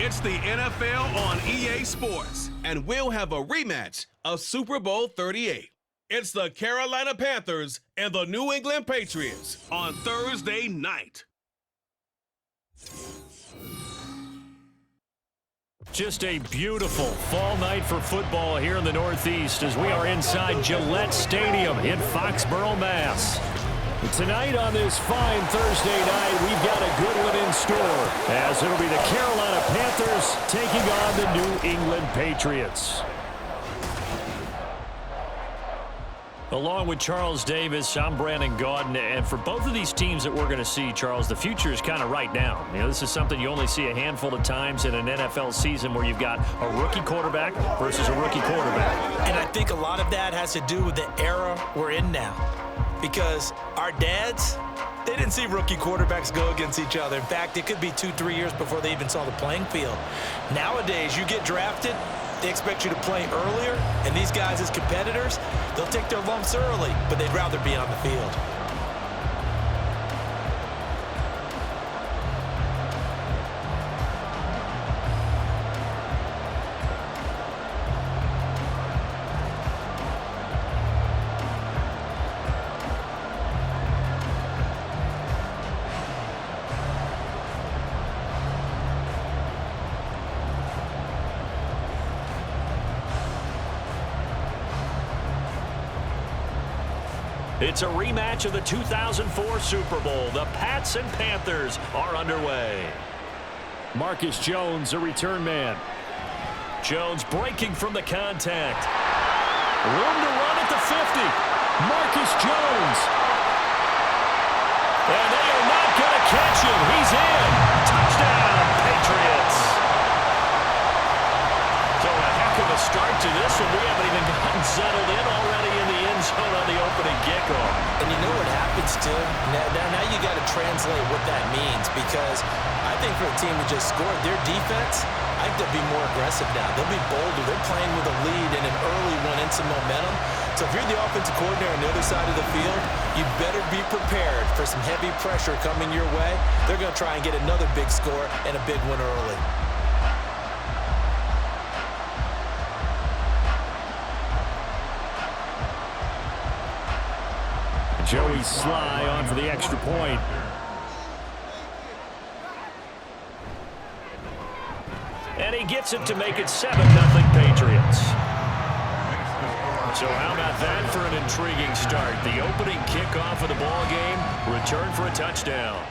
It's the NFL on EA Sports, and we'll have a rematch of Super Bowl 38. It's the Carolina Panthers and the New England Patriots on Thursday night. Just a beautiful fall night for football here in the Northeast as we are inside Gillette Stadium in Foxborough, Mass. Tonight on this fine Thursday night, we've got a good one in store as it'll be the Carolina Panthers taking on the New England Patriots. Along with Charles Davis, I'm Brandon Gaudin, and for both of these teams that we're going to see, Charles, the future is kind of right now. You know, this is something you only see a handful of times in an NFL season where you've got a rookie quarterback versus a rookie quarterback. And I think a lot of that has to do with the era we're in now. Because our dads, they didn't see rookie quarterbacks go against each other. In fact, it could be 2-3 years before they even saw the playing field. Nowadays, you get drafted, they expect you to play earlier, and these guys as competitors, they'll take their lumps early, but they'd rather be on the field. It's a rematch of the 2004 Super Bowl. The Pats and Panthers are underway. Marcus Jones, a return man. Jones breaking from the contact. Room to run at the 50. Marcus Jones. And they are not going to catch him. He's in. Touchdown, Patriots. So a heck of a start to this one. We haven't even gotten settled in already in the end zone on the opening kickoff. And you know what happens, too? Now you got to translate what that means, because I think for a team that just scored, their defense, I think they'll be more aggressive now. They'll be bolder. They're playing with a lead and an early one and some momentum. So if you're the offensive coordinator on the other side of the field, you better be prepared for some heavy pressure coming your way. They're going to try and get another big score and a big one early. Joey Sly on for the extra point. And he gets it to make it 7-0 Patriots. So how about that for an intriguing start? The opening kickoff of the ball game, return for a touchdown.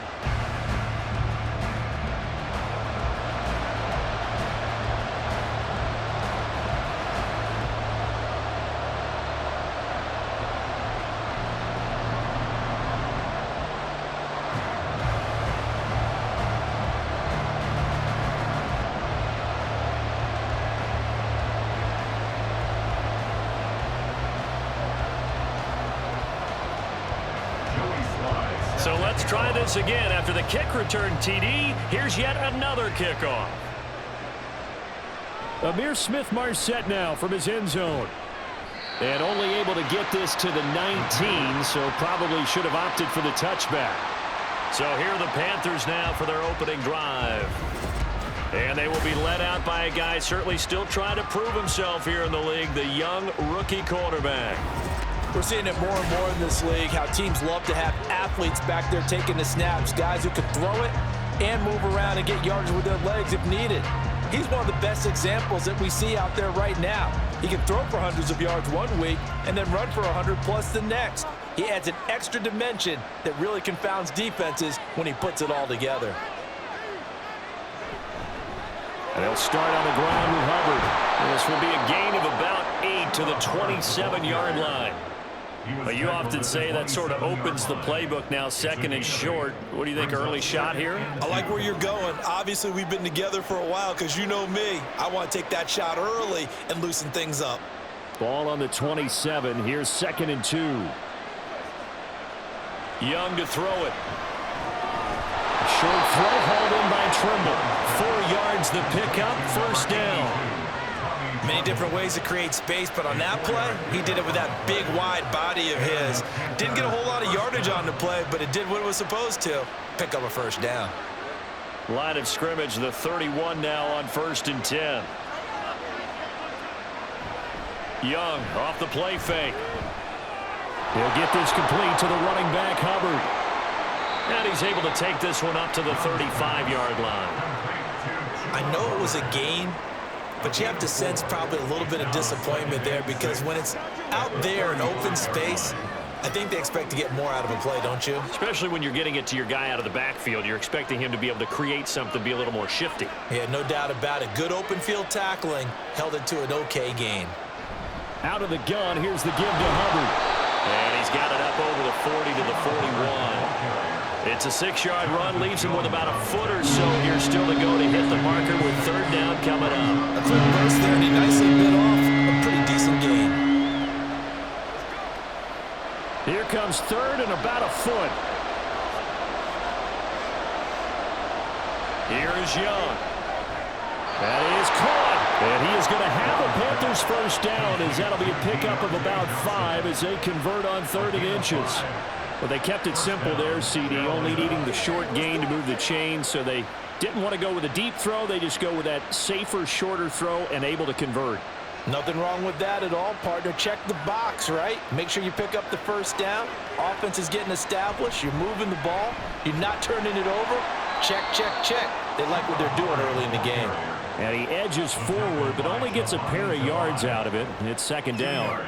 So let's try this again. After the kick return TD, here's yet another kickoff. Amir Smith-Marset now from his end zone. And only able to get this to the 19, so probably should have opted for the touchback. So here are the Panthers now for their opening drive. And they will be led out by a guy certainly still trying to prove himself here in the league, the young rookie quarterback. We're seeing it more and more in this league, how teams love to have athletes back there taking the snaps, guys who can throw it and move around and get yardage with their legs if needed. He's one of the best examples that we see out there right now. He can throw for hundreds of yards one week and then run for 100+ the next. He adds an extra dimension that really confounds defenses when he puts it all together. And they'll start on the ground with Hubbard. This will be a gain of about 8 to the 27-yard line. But you often say that sort of opens the playbook now, second and short. What do you think, early shot here? I like where you're going. Obviously, we've been together for a while because you know me. I want to take that shot early and loosen things up. Ball on the 27. Here's 2nd and 2. Young to throw it. Short throw hauled in by Trimble. 4 yards the pickup, first down. Many different ways to create space, but on that play, he did it with that big, wide body of his. Didn't get a whole lot of yardage on the play, but it did what it was supposed to. Pick up a first down. Line of scrimmage, the 31 now on 1st and 10. Young off the play fake. He'll get this complete to the running back, Hubbard. And he's able to take this one up to the 35-yard line. I know it was a gain, but you have to sense probably a little bit of disappointment there because when it's out there in open space, I think they expect to get more out of a play, don't you? Especially when you're getting it to your guy out of the backfield. You're expecting him to be able to create something, be a little more shifty. Yeah, no doubt about it. Good open field tackling held it to an okay gain. Out of the gun, here's the give to Hubbard. And he's got it up over the 40 to the 41. It's a 6-yard run, leaves him with about a foot or so here still to go to hit the marker with 3rd down coming up. A quick burst there, and he nicely bit off a pretty decent gain. Here comes 3rd and about a foot. Here is Young. That is caught. And he is going to have a Panthers 1st down as that'll be a pickup of about 5 as they convert on 3rd and inches. Well, they kept it simple there, CD, only needing the short gain to move the chain, so they didn't want to go with a deep throw. They just go with that safer, shorter throw and able to convert. Nothing wrong with that at all, partner. Check the box, right? Make sure you pick up the 1st down. Offense is getting established. You're moving the ball. You're not turning it over. Check, check, check. They like what they're doing early in the game. And he edges forward, but only gets a pair of yards out of it. It's 2nd down.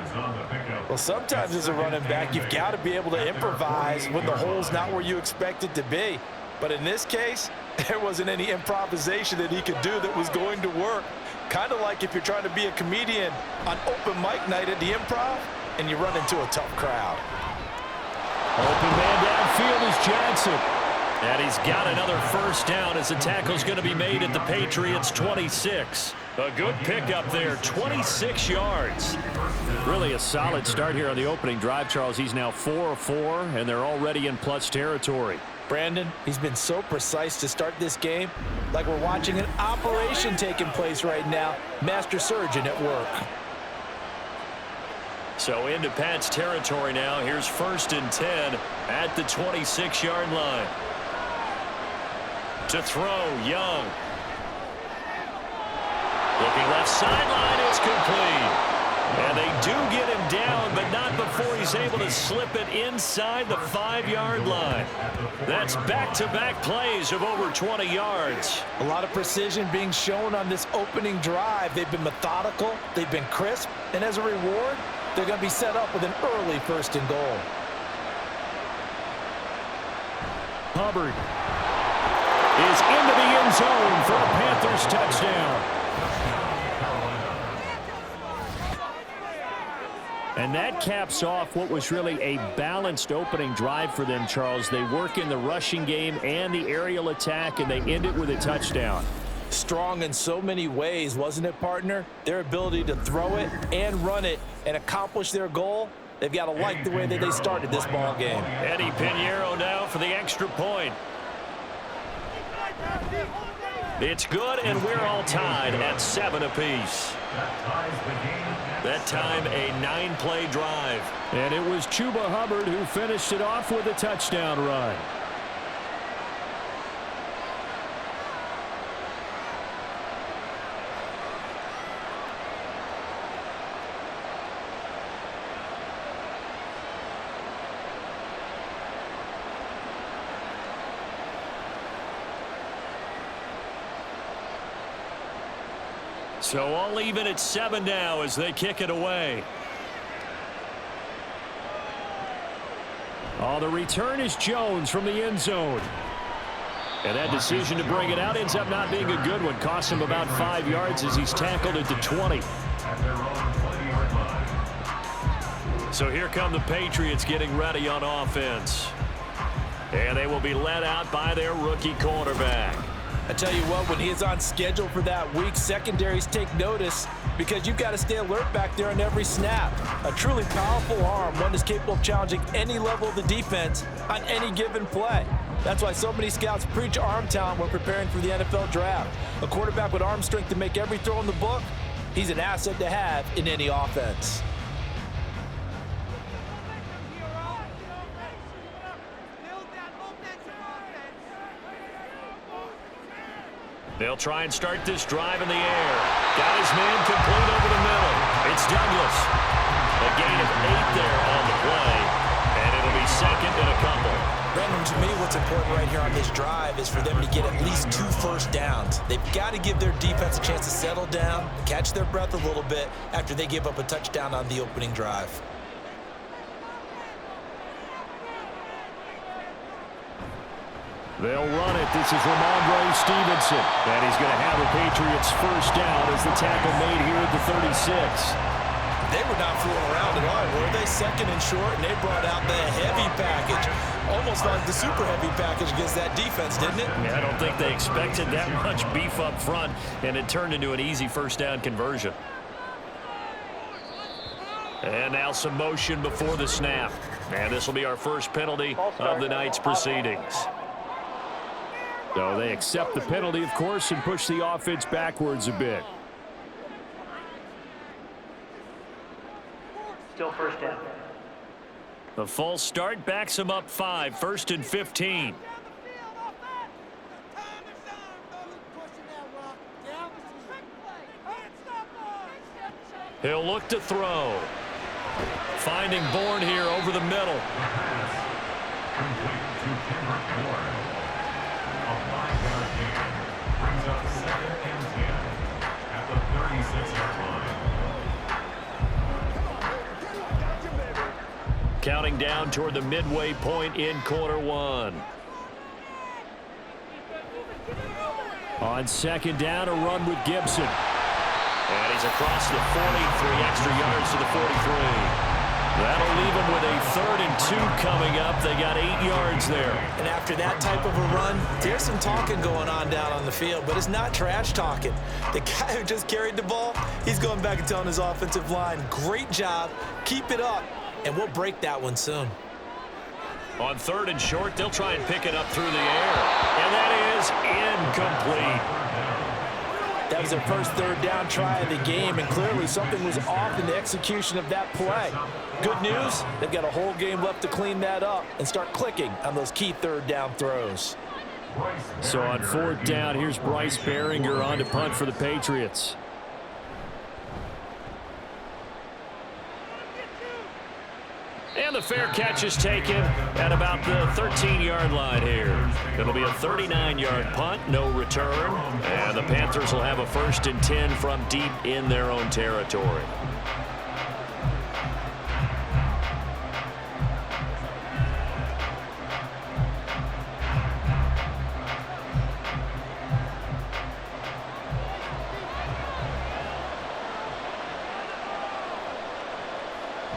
Well, sometimes as a running back, you've got to be able to improvise when the hole's not where you expect it to be. But in this case, there wasn't any improvisation that he could do that was going to work. Kind of like if you're trying to be a comedian on open mic night at the Improv and you run into a tough crowd. Open man downfield is Johnson. And he's got another 1st down as the tackle's going to be made at the Patriots 26. A good pickup there, 26 yards. Really a solid start here on the opening drive, Charles. He's now 4 of 4, and they're already in plus territory. Brandon, he's been so precise to start this game, like we're watching an operation taking place right now. Master surgeon at work. So into Pat's territory now. Here's 1st and 10 at the 26-yard line. To throw, Young. Looking left sideline, it's complete. And they do get him down, but not before he's able to slip it inside the 5-yard line. That's back-to-back plays of over 20 yards. A lot of precision being shown on this opening drive. They've been methodical, they've been crisp, and as a reward, they're going to be set up with an early 1st and goal. Hubbard is into the end zone for a Panthers touchdown. And that caps off what was really a balanced opening drive for them, Charles. They work in the rushing game and the aerial attack, and they end it with a touchdown. Strong in so many ways, wasn't it, partner? Their ability to throw it and run it and accomplish their goal, they've got to like the way that they started this ball game. Eddie Pinheiro now for the extra point. It's good, and we're all tied at 7 apiece. That time, a 9-play drive. And it was Chuba Hubbard who finished it off with a touchdown run. So all even at 7 now as they kick it away. Oh, the return is Jones from the end zone. And that decision to bring it out ends up not being a good one. Costs him about 5 yards as he's tackled at the 20. So here come the Patriots getting ready on offense. And they will be led out by their rookie quarterback. I tell you what, when he is on schedule for that week, secondaries take notice because you've got to stay alert back there on every snap. A truly powerful arm, one that's capable of challenging any level of the defense on any given play. That's why so many scouts preach arm talent when preparing for the NFL draft. A quarterback with arm strength to make every throw in the book, he's an asset to have in any offense. They'll try and start this drive in the air. Got his man complete over the middle. It's Douglas. A gain of 8 there on the play, and it'll be second and a couple. Brandon, to me, what's important right here on this drive is for them to get at least 2 first downs. They've got to give their defense a chance to settle down, catch their breath a little bit after they give up a touchdown on the opening drive. They'll run it. This is Ramondre Stevenson. And he's going to have a Patriots first down as the tackle made here at the 36. They were not fooling around at all, were they? Second and short, and they brought out the heavy package. Almost like the super heavy package against that defense, didn't it? Yeah, I don't think they expected that much beef up front, and it turned into an easy first down conversion. And now some motion before the snap. And this will be our first penalty of the night's proceedings. So they accept the penalty, of course, and push the offense backwards a bit. Still first down. The false start backs him up 5, 1st and 15. He'll look to throw. Finding Bourne here over the middle. Counting down toward the midway point in quarter 1. On second down, a run with Gibson. And he's across the 40, 3 extra yards to the 43. That'll leave him with a 3rd and 2 coming up. They got 8 yards there. And after that type of a run, there's some talking going on down on the field, but it's not trash talking. The guy who just carried the ball, he's going back and telling his offensive line, great job, keep it up, and we'll break that one soon. On 3rd and short, they'll try and pick it up through the air. And that is incomplete. That was their first 3rd down try of the game, and clearly something was off in the execution of that play. Good news, they've got a whole game left to clean that up and start clicking on those key 3rd down throws. So on 4th down, here's Bryce Behringer on to punt for the Patriots. And the fair catch is taken at about the 13-yard line here. It'll be a 39-yard punt, no return. And the Panthers will have a 1st and 10 from deep in their own territory.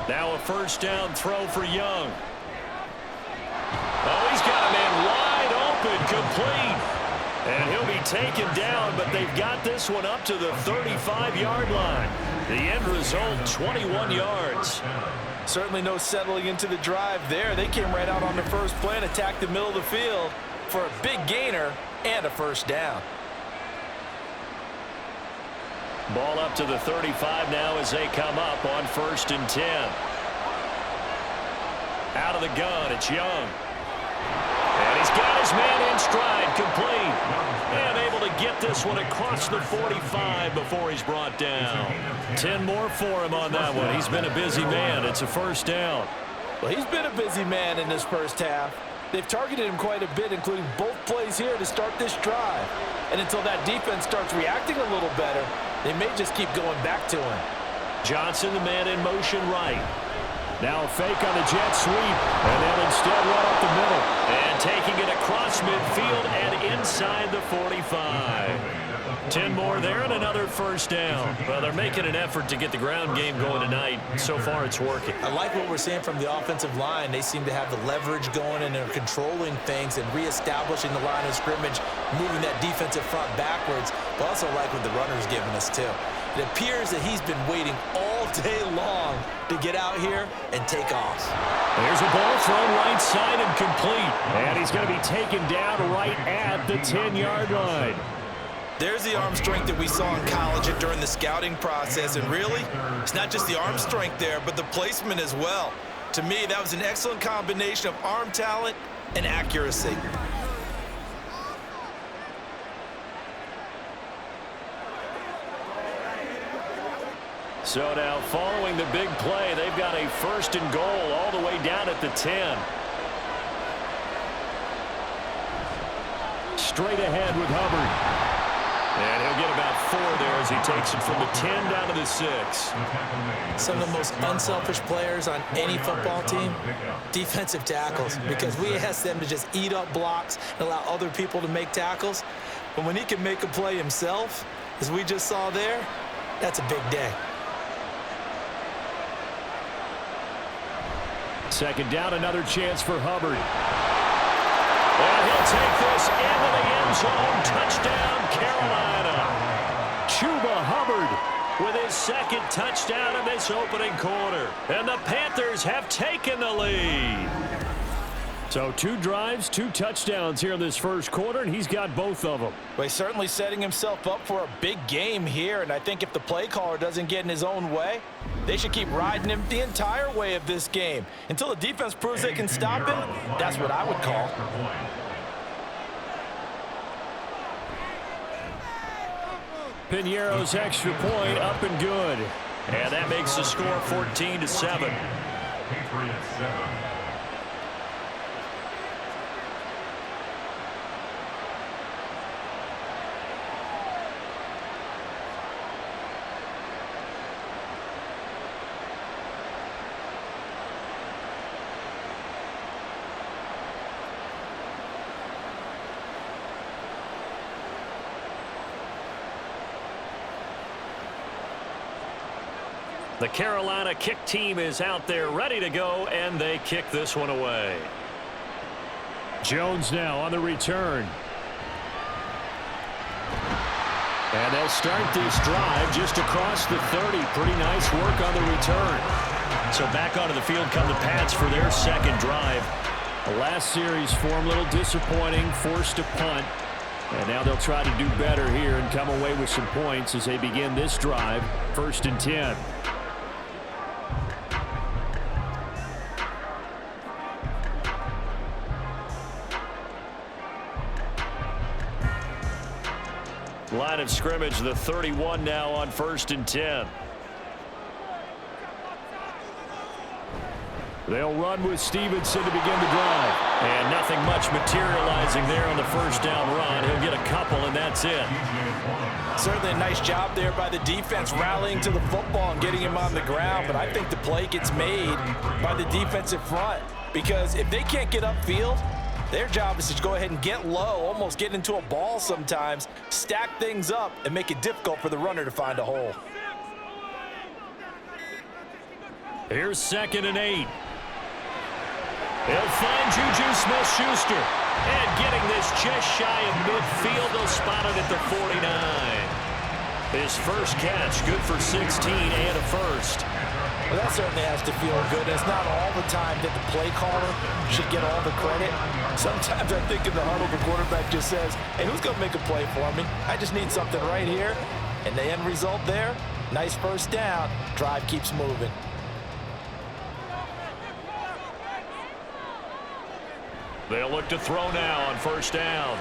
Now a 1st down throw for Young. Oh, he's got a man wide open, complete. And he'll be taken down, but they've got this one up to the 35-yard line. The end result, 21 yards. Certainly no settling into the drive there. They came right out on the first play and attacked the middle of the field for a big gainer and a 1st down. Ball up to the 35 now as they come up on 1st and 10. Out of the gun, it's Young. And he's got his man in stride, complete. And able to get this one across the 45 before he's brought down. 10 more for him on that one. He's been a busy man. It's a 1st down. Well, he's been a busy man in this first half. They've targeted him quite a bit, including both plays here to start this drive. And until that defense starts reacting a little better, they may just keep going back to him. Johnson, the man in motion right. Now a fake on the jet sweep, and they'll instead run up the middle. And taking it across midfield and inside the 45. 10 more there and another 1st down. Well, they're making an effort to get the ground game going tonight. So far, it's working. I like what we're seeing from the offensive line. They seem to have the leverage going, and they're controlling things and reestablishing the line of scrimmage, moving that defensive front backwards. But also like what the runner's giving us, too. It appears that he's been waiting all day long to get out here and take off. There's a ball thrown right side and complete. And he's going to be taken down right at the 10-yard line. There's the arm strength that we saw in college and during the scouting process. And really, it's not just the arm strength there, but the placement as well. To me, that was an excellent combination of arm talent and accuracy. So now following the big play, they've got a 1st and goal all the way down at the 10. Straight ahead with Hubbard. And he'll get about 4 there as he takes it from the 10 down to the 6. Some of the most unselfish players on any football team, defensive tackles, because we ask them to just eat up blocks and allow other people to make tackles. But when he can make a play himself, as we just saw there, that's a big day. 2nd down, another chance for Hubbard. And he'll take this into the end zone. Touchdown, Carolina. Chuba Hubbard with his 2nd touchdown in this opening quarter. And the Panthers have taken the lead. So 2 drives, 2 touchdowns here in this 1st quarter, and he's got both of them. Well, he's certainly setting himself up for a big game here, and I think if the play caller doesn't get in his own way, they should keep riding him the entire way of this game. Until the defense proves they can stop him, that's what I would call. Piñeiro's extra point up and good. And that makes the score 14-7. Patriots 7. The Carolina kick team is out there ready to go, and they kick this one away. Jones now on the return. And they'll start this drive just across the 30. Pretty nice work on the return. So back onto the field come the Pats for their 2nd drive. The last series for them, a little disappointing, forced a punt. And now they'll try to do better here and come away with some points as they begin this drive, 1st and 10. Line of scrimmage, the 31 now on 1st and 10. They'll run with Stevenson to begin the drive. And nothing much materializing there on the 1st down run. He'll get a couple, and that's it. Certainly a nice job there by the defense rallying to the football and getting him on the ground. But I think the play gets made by the defensive front. Because if they can't get upfield, their job is to go ahead and get low, almost get into a ball sometimes, stack things up, and make it difficult for the runner to find a hole. Here's 2nd and 8. He'll find Juju Smith-Schuster. And getting this just shy of midfield, they'll spot it at the 49. His 1st catch, good for 16 and a 1st. Well, that certainly has to feel good. It's not all the time that the play caller should get all the credit. Sometimes I think in the huddle, the quarterback just says, hey, who's going to make a play for me? I just need something right here. And the end result there, nice 1st down. Drive keeps moving. They'll look to throw now on 1st down.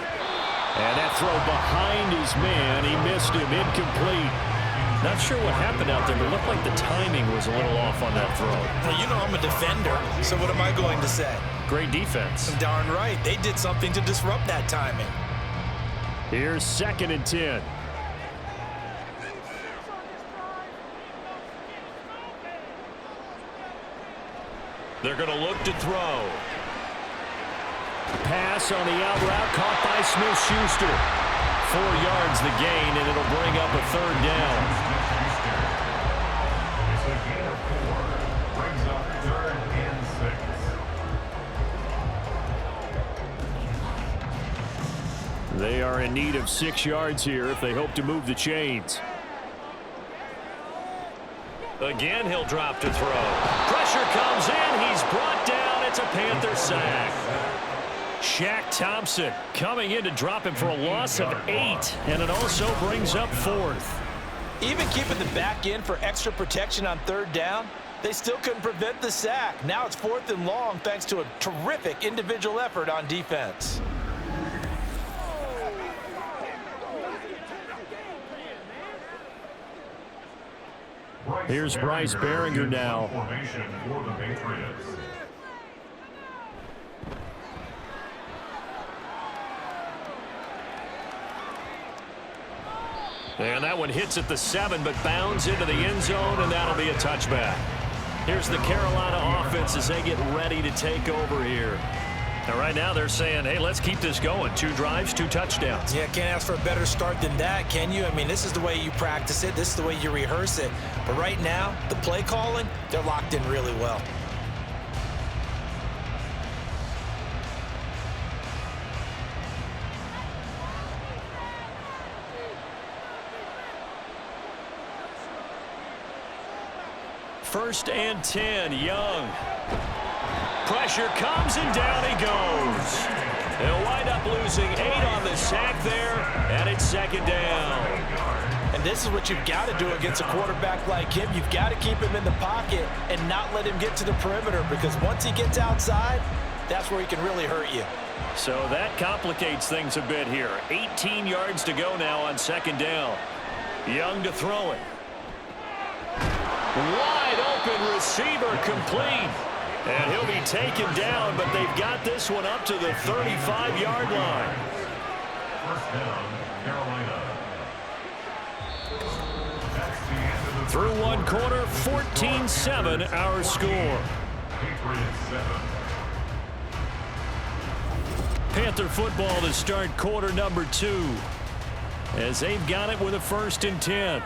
And that throw behind his man. He missed him, incomplete. Not sure what happened out there, but it looked like the timing was a little off on that throw. Well, you know I'm a defender, so what am I going to say? Great defense. Darn right. They did something to disrupt that timing. Here's 2nd and 10. They're going to look to throw. Pass on the out route, caught by Smith-Schuster. 4 yards the gain, and it'll bring up a 3rd down. It's a gain of 4. Brings up 3rd and 6. They are in need of 6 yards here if they hope to move the chains. Again, he'll drop to throw. Pressure comes in. He's brought down. It's a Panther sack. Shaq Thompson coming in to drop him for a loss of 8, and it also brings up 4th. Even keeping the back in for extra protection on 3rd down, they still couldn't prevent the sack. Now it's 4th and long thanks to a terrific individual effort on defense. Here's Bryce Behringer now. Formation for the Patriots. And that one hits at the 7, but bounds into the end zone, and that'll be a touchback. Here's the Carolina offense as they get ready to take over here. And right now they're saying, hey, let's keep this going. 2 drives, 2 touchdowns. Yeah, can't ask for a better start than that, can you? I mean, this is the way you practice it. This is the way you rehearse it. But right now, the play calling, they're locked in really well. First and 10, Young. Pressure comes and down he goes. They'll wind up losing 8 on the sack there, and it's 2nd down. And this is what you've got to do against a quarterback like him. You've got to keep him in the pocket and not let him get to the perimeter, because once he gets outside, that's where he can really hurt you. So that complicates things a bit here. 18 yards to go now on 2nd down. Young to throw it. Wide open receiver complete. And he'll be taken down, but they've got this one up to the 35-yard line. First down, Carolina. Through 1 quarter, 14-7 our score. Patriots 7. Panther football to start quarter number 2, as they've got it with a 1st and 10.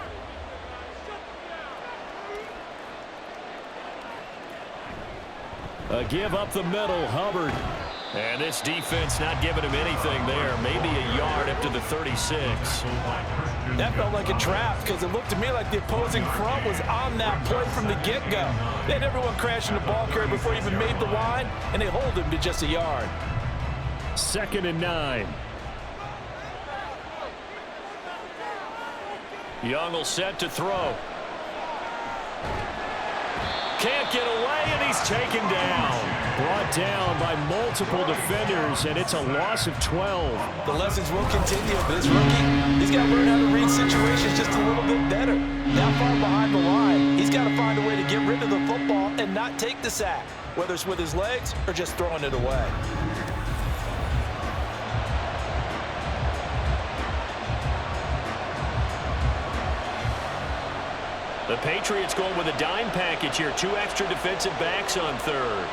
A give up the middle, Hubbard. And this defense not giving him anything there. Maybe a yard up to the 36. That felt like a trap, because it looked to me like the opposing front was on that play from the get-go. They had everyone crashing the ball carrier before he even made the line, and they hold him to just a yard. 2nd and 9. Young will set to throw. Can't get away, and he's taken down. Brought down by multiple defenders, and it's a loss of 12. The lessons will continue, but this rookie, he's got to learn how to read situations just a little bit better. That far behind the line, he's got to find a way to get rid of the football and not take the sack, whether it's with his legs or just throwing it away. The Patriots going with a dime package here. 2 extra defensive backs on 3rd.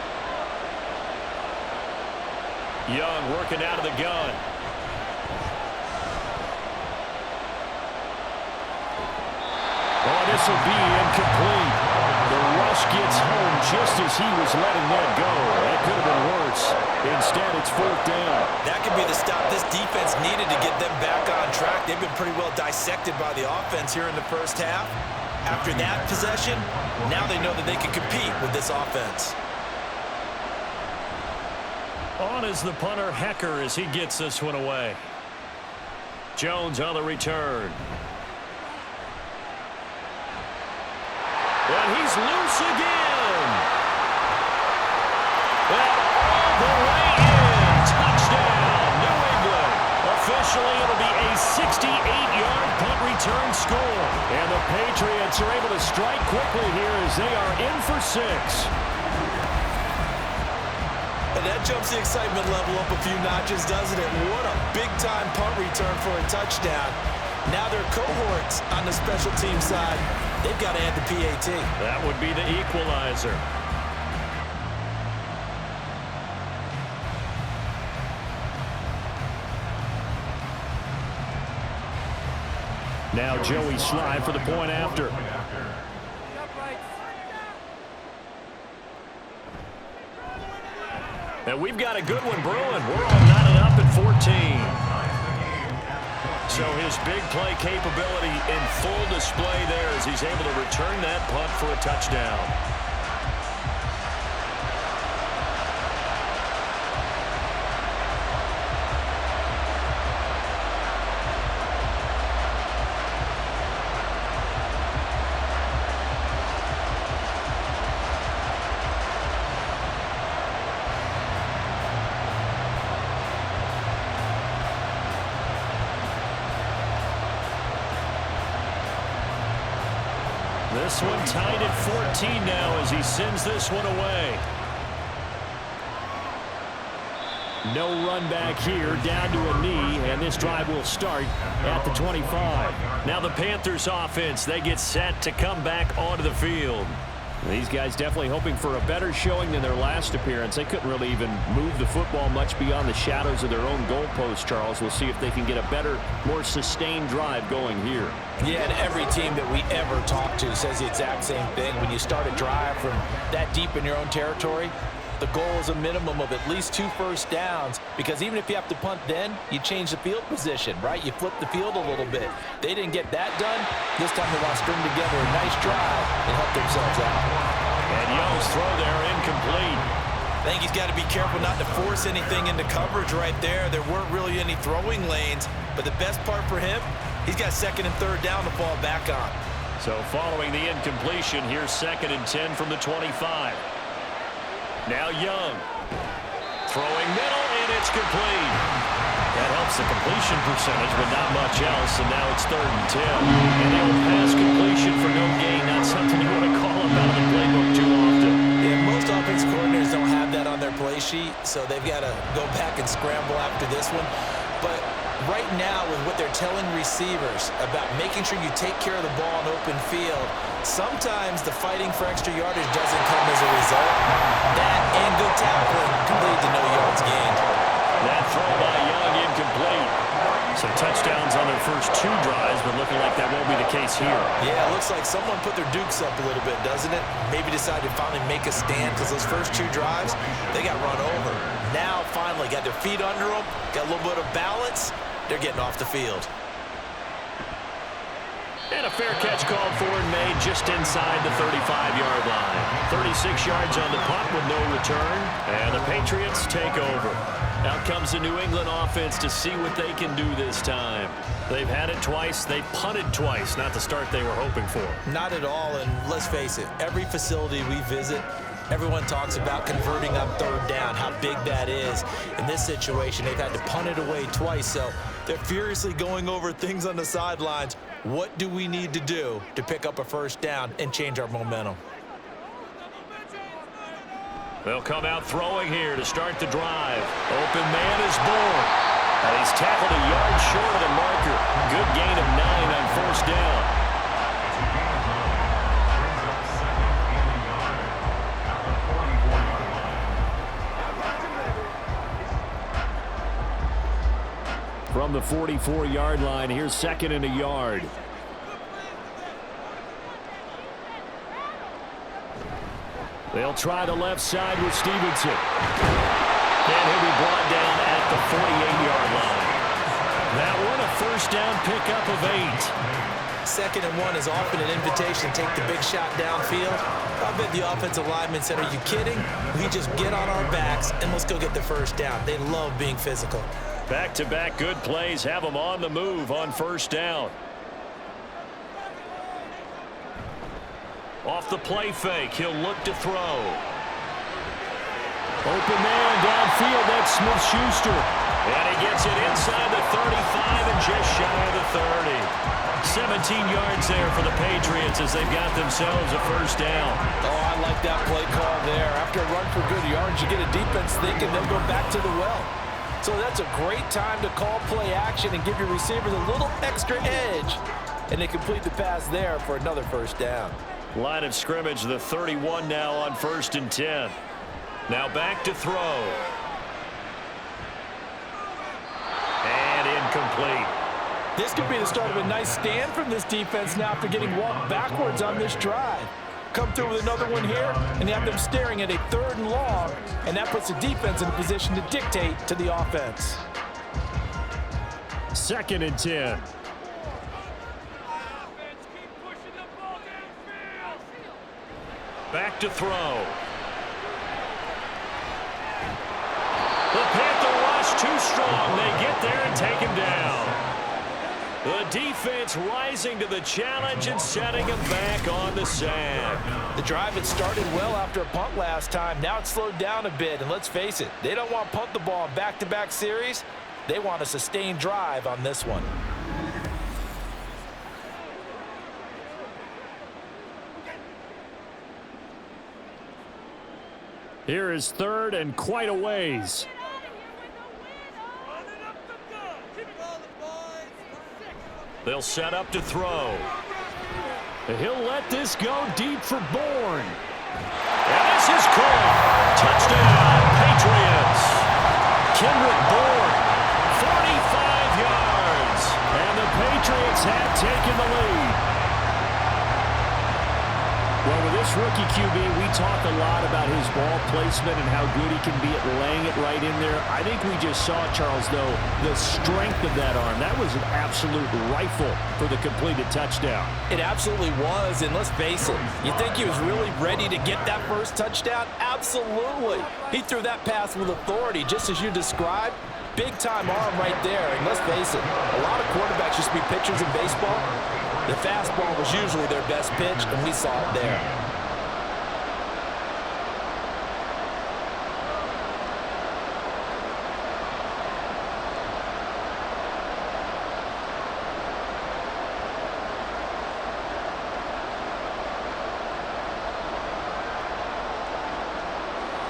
Young working out of the gun. Oh, this will be incomplete. The rush gets home just as he was letting that go. That could have been worse. Instead, it's 4th down. That could be the stop this defense needed to get them back on track. They've been pretty well dissected by the offense here in the first half. After that possession, now they know that they can compete with this offense. On is the punter, Hecker, as he gets this one away. Jones on the return. And he's loose again. And all the way in. Touchdown, New England. Officially, it'll be a 68-yard punt return score. And the Patriots are able to strike quickly here as they are in for 6. And that jumps the excitement level up a few notches, doesn't it? What a big-time punt return for a touchdown. Now their cohorts on the special team side, they've got to add the PAT. That would be the equalizer. Now Joey Slye for the point after. And we've got a good one brewing. We're all knotted up at 14. So his big play capability in full display there as he's able to return that punt for a touchdown. This one tied at 14 now as he sends this one away. No run back here, down to a knee, and this drive will start at the 25. Now the Panthers offense, they get set to come back onto the field. These guys definitely hoping for a better showing than their last appearance. They couldn't really even move the football much beyond the shadows of their own goalpost, Charles. We'll see if they can get a better, more sustained drive going here. Yeah, and every team that we ever talk to says the exact same thing. When you start a drive from that deep in your own territory, the goal is a minimum of at least 2 first downs, because even if you have to punt then, you change the field position, right? You flip the field a little bit. They didn't get that done. This time they want to string together a nice drive and help themselves out. And Young's throw there incomplete. I think he's got to be careful not to force anything into coverage right there. There weren't really any throwing lanes, but the best part for him, he's got 2nd and 3rd down to fall back on. So following the incompletion, here's 2nd and 10 from the 25. Now Young, throwing middle, and it's complete. That helps the completion percentage, but not much else, and now it's 3rd and 10. And they will pass completion for no gain, not something you want to call up out of the playbook too often. Yeah, most offense coordinators don't have that on their play sheet, so they've got to go back and scramble after this one. But right now, with what they're telling receivers about making sure you take care of the ball in open field, sometimes the fighting for extra yardage doesn't come as a result. That and good tackling can lead to no yards gained. That throw by Young incomplete. Some touchdowns on their first 2 drives, but looking like that won't be the case here. Yeah, it looks like someone put their dukes up a little bit, doesn't it? Maybe decided to finally make a stand, because those first 2 drives, they got run over. Now, finally, got their feet under them, got a little bit of balance. They're getting off the field. And a fair catch called for and made just inside the 35-yard line. 36 yards on the punt with no return, and the Patriots take over. Out comes the New England offense to see what they can do this time. They've had it twice. They've punted twice. Not the start they were hoping for. Not at all, and let's face it, every facility we visit, everyone talks about converting on 3rd down, how big that is. In this situation, they've had to punt it away twice, so they're furiously going over things on the sidelines. What do we need to do to pick up a 1st down and change our momentum? They'll come out throwing here to start the drive. Open man is born. And he's tackled a yard short of the marker. Good gain of 9 on 1st down. From the 44-yard line, here's 2nd and a yard. They'll try the left side with Stevenson. And he'll be brought down at the 48-yard line. That one a 1st down pickup of 8. 2nd and 1 is often an invitation to take the big shot downfield. I bet the offensive lineman said, are you kidding? We just get on our backs and let's go get the 1st down. They love being physical. Back-to-back good plays have them on the move on 1st down. Off the play fake, he'll look to throw. Open man downfield, that's Smith-Schuster. And he gets it inside the 35 and just shy of the 30. 17 yards there for the Patriots as they've got themselves a 1st down. Oh, I like that play call there. After a run for good yards, you get a defense thinking they'll go back to the well. So that's a great time to call play action and give your receivers a little extra edge. And they complete the pass there for another 1st down. Line of scrimmage, the 31 now on 1st and 10. Now back to throw. And incomplete. This could be the start of a nice stand from this defense now after getting walked backwards on this drive. Come through with another one here, and you have them staring at a 3rd and long, and that puts the defense in a position to dictate to the offense. 2nd and 10. Back to throw. The Panther rush too strong. They get there and take him down. The defense rising to the challenge and setting him back on the sack. The drive had started well after a punt last time. Now it's slowed down a bit, and let's face it, they don't want to punt the ball in back-to-back series. They want a sustained drive on this one. Here is third and quite a ways. They'll set up to throw. He'll let this go deep for Bourne. And this is caught. Touchdown, Patriots. Kendrick Bourne, 45 yards. And the Patriots have taken the lead. Well, with this rookie QB, we talk a lot about his ball placement and how good he can be at laying it right in there. I think we just saw, Charles, though, the strength of that arm. That was an absolute rifle for the completed touchdown. It absolutely was, and let's face it, you think he was really ready to get that first touchdown? Absolutely. He threw that pass with authority, just as you described. Big-time arm right there, and let's face it, a lot of quarterbacks used to be pitchers in baseball. The fastball was usually their best pitch, and we saw it there.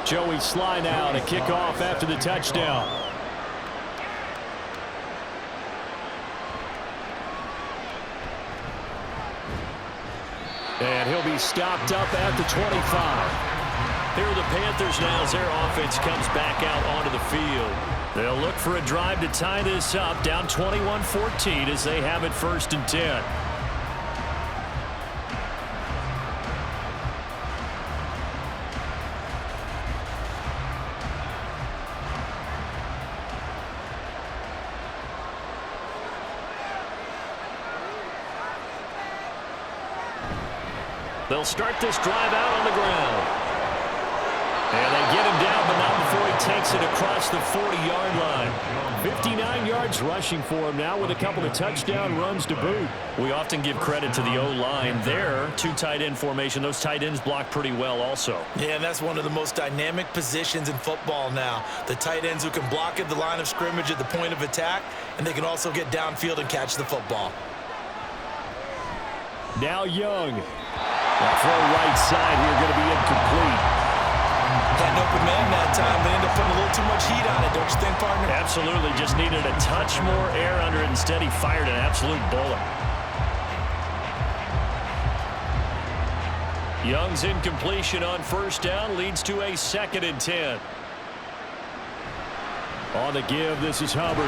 Joey Sly now to kick off after the touchdown. And he'll be stopped up at the 25. Here are the Panthers now as their offense comes back out onto the field. They'll look for a drive to tie this up, down 21-14 as they have it 1st and 10. They'll start this drive out on the ground. And they get him down, but not before he takes it across the 40-yard line. 59 yards rushing for him now with a couple of touchdown runs to boot. We often give credit to the O-line there. 2 tight end formation. Those tight ends block pretty well also. Yeah, and that's one of the most dynamic positions in football now. The tight ends who can block at the line of scrimmage at the point of attack, and they can also get downfield and catch the football. Now Young. That throw right side here going to be incomplete. Had an open man that time, but ended up putting a little too much heat on it, don't you think, partner? Absolutely. Just needed a touch more air under it. Instead, he fired an absolute bullet. Young's incompletion on 1st down leads to a 2nd and 10. On the give, this is Hubbard.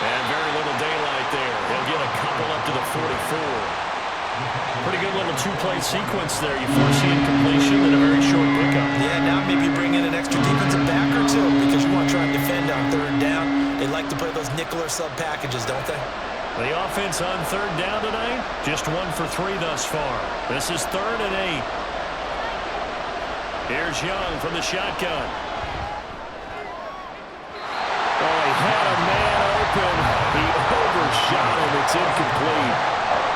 And very little daylight there. He'll get a couple up to the 44. Pretty good little 2-play sequence there. You force the incompletion and a very short pickup. Yeah, now maybe bring in an extra defensive back or 2 because you want to try and defend on 3rd down. They like to play those nickel or sub packages, don't they? The offense on 3rd down tonight, just 1 for 3 thus far. This is 3rd and 8. Here's Young from the shotgun. Oh, he had a man open. He overshot him. It's incomplete.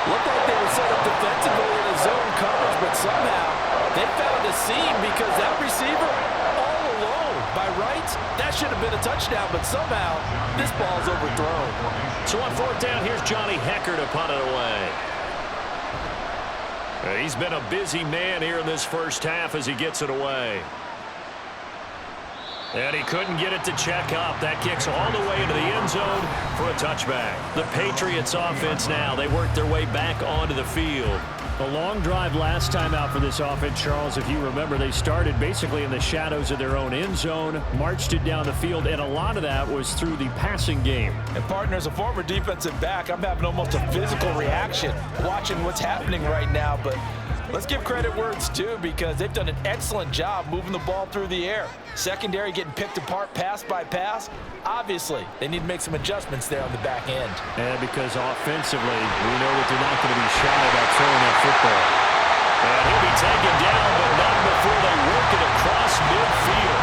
Looked like they were set up defensively in a zone coverage, but somehow they found a seam because that receiver all alone. By rights, that should have been a touchdown, but somehow this ball's overthrown. So on 4th down, here's Johnny Hecker to punt it away. He's been a busy man here in this 1st half as he gets it away. And he couldn't get it to check up. That kicks all the way into the end zone for a touchback. The Patriots offense now, they work their way back onto the field. The long drive last time out for this offense, Charles, if you remember, they started basically in the shadows of their own end zone, marched it down the field, and a lot of that was through the passing game. And partner, as a former defensive back, I'm having almost a physical reaction watching what's happening right now, but let's give credit where it's due because they've done an excellent job moving the ball through the air. Secondary getting picked apart pass by pass. Obviously, they need to make some adjustments there on the back end. And because offensively, we know that they're not going to be shy about throwing that football. And he'll be taken down, but not before they work it across midfield.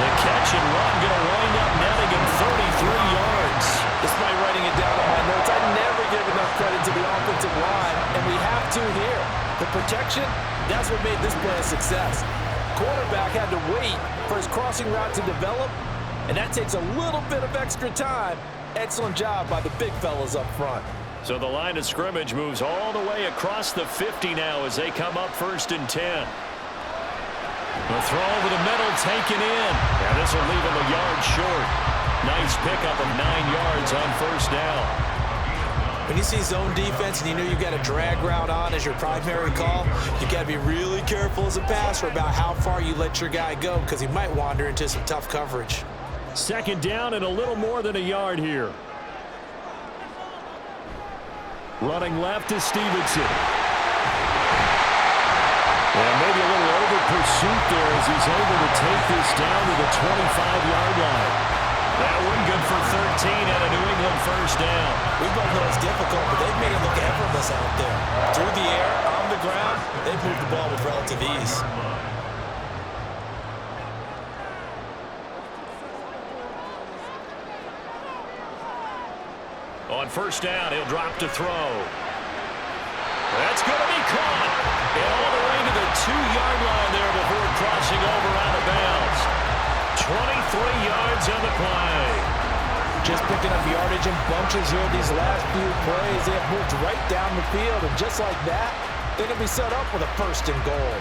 The catch and run going to wind up netting him 33 yards. Despite writing it down on my notes, I never give enough credit to the offensive line, and we have to here. The protection, that's what made this play a success. Quarterback had to wait for his crossing route to develop, and that takes a little bit of extra time. Excellent job by the big fellas up front. So the line of scrimmage moves all the way across the 50 now as they come up 1st and 10. The throw over the middle taken in. And this will leave him a yard short. Nice pickup of 9 yards on first down. When you see zone defense and you know you've got a drag route on as your primary call, you've got to be really careful as a passer about how far you let your guy go because he might wander into some tough coverage. Second down and a little more than a yard here. Running left is Stevenson. And maybe a little over pursuit there as he's able to take this down to the 25-yard line. That one good for 13 and a New England first down. We both know it's difficult, but they've made it look effortless out there. Through the air, on the ground, they've moved the ball with relative ease. On first down, he'll drop to throw. That's going to be caught. And all the way to the 2-yard line there before crossing over out of bounds. 23 yards on the play. Just picking up yardage in bunches here these last few plays. They have moved right down the field, and just like that, they're going to be set up with a first and goal.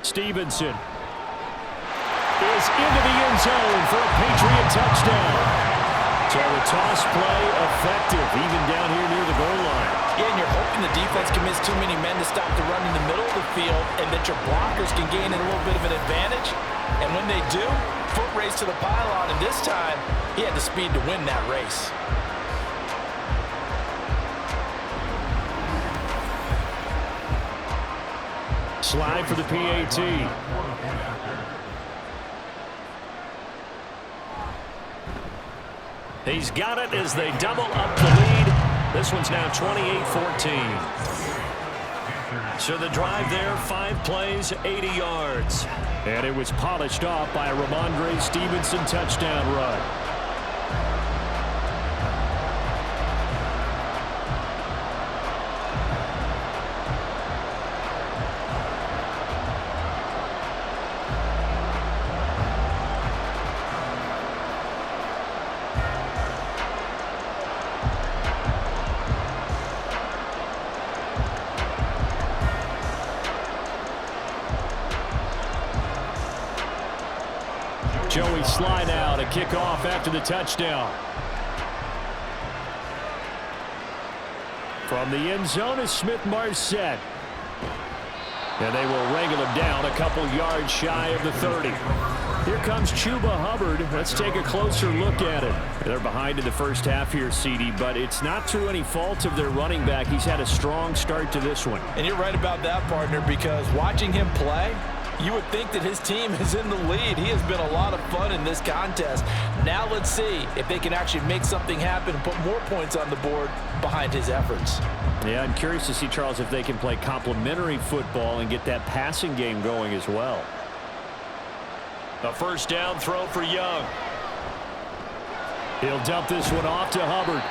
Stevenson is into the end zone for a Patriot touchdown. So the toss play effective, even down here near the goal line. Yeah, and you're hoping the defense commits too many men to stop the run in the middle of the field and that your blockers can gain a little bit of an advantage. And when they do, foot race to the pylon, and this time, he had the speed to win that race. Slide for the PAT. He's got it as they double up the lead. This one's now 28-14. So the drive there, 5 plays, 80 yards. And it was polished off by a Ramondre Stevenson touchdown run. Joey slide out, a kickoff after the touchdown. From the end zone is Smith-Marset. And they will wrangle him down a couple yards shy of the 30. Here comes Chuba Hubbard. Let's take a closer look at it. They're behind in the first half here, CD, but it's not through any fault of their running back. He's had a strong start to this one. And you're right about that, partner, because watching him play, you would think that his team is in the lead. He has been a lot of fun in this contest. Now let's see if they can actually make something happen and put more points on the board behind his efforts. Yeah, I'm curious to see, Charles, if they can play complementary football and get that passing game going as well. A first down throw for Young. He'll dump this one off to Hubbard.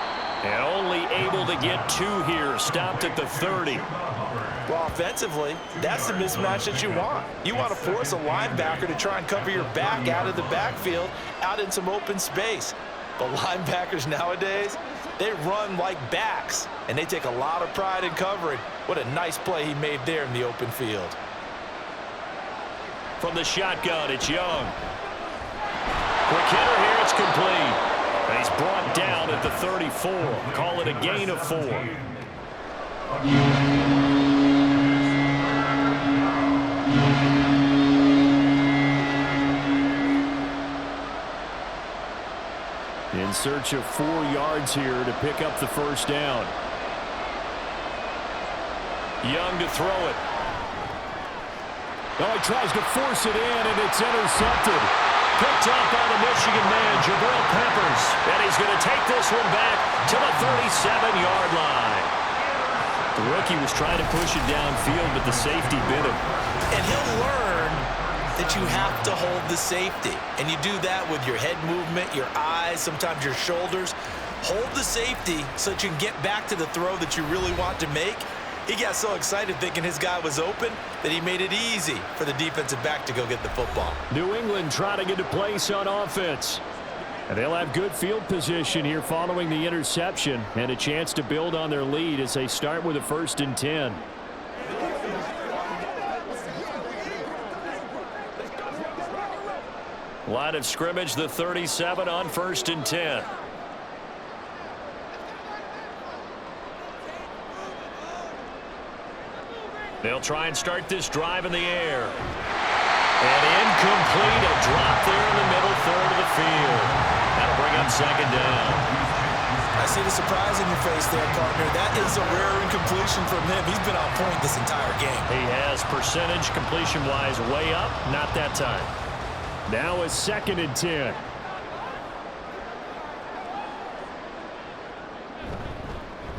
And only able to get 2 here, stopped at the 30. Well, offensively, that's the mismatch that you want. You want to force a linebacker to try and cover your back out of the backfield, out in some open space. But linebackers nowadays, they run like backs, and they take a lot of pride in covering. What a nice play he made there in the open field. From the shotgun, it's Young. Quick hitter here, it's complete. And he's brought down at the 34. Call it a gain of 4. In search of 4 yards here to pick up the first down. Young to throw it. Oh, he tries to force it in, and it's intercepted. Picked up by the Michigan man, Jabril Peppers. And he's going to take this one back to the 37-yard line. The rookie was trying to push it downfield, but the safety bit him. And he'll learn that you have to hold the safety. And you do that with your head movement, your eyes, sometimes your shoulders. Hold the safety so that you can get back to the throw that you really want to make. He got so excited thinking his guy was open that he made it easy for the defensive back to go get the football. New England trying to get a place on offense. And they'll have good field position here following the interception and a chance to build on their lead as they start with a 1st and 10. Line of scrimmage, the 37 on 1st and 10. They'll try and start this drive in the air. And incomplete, a drop there in the middle third of the field. That'll bring up 2nd down. I see the surprise in your face there, partner. That is a rare incompletion from him. He's been on point this entire game. He has percentage completion-wise way up, not that time. Now a 2nd and 10.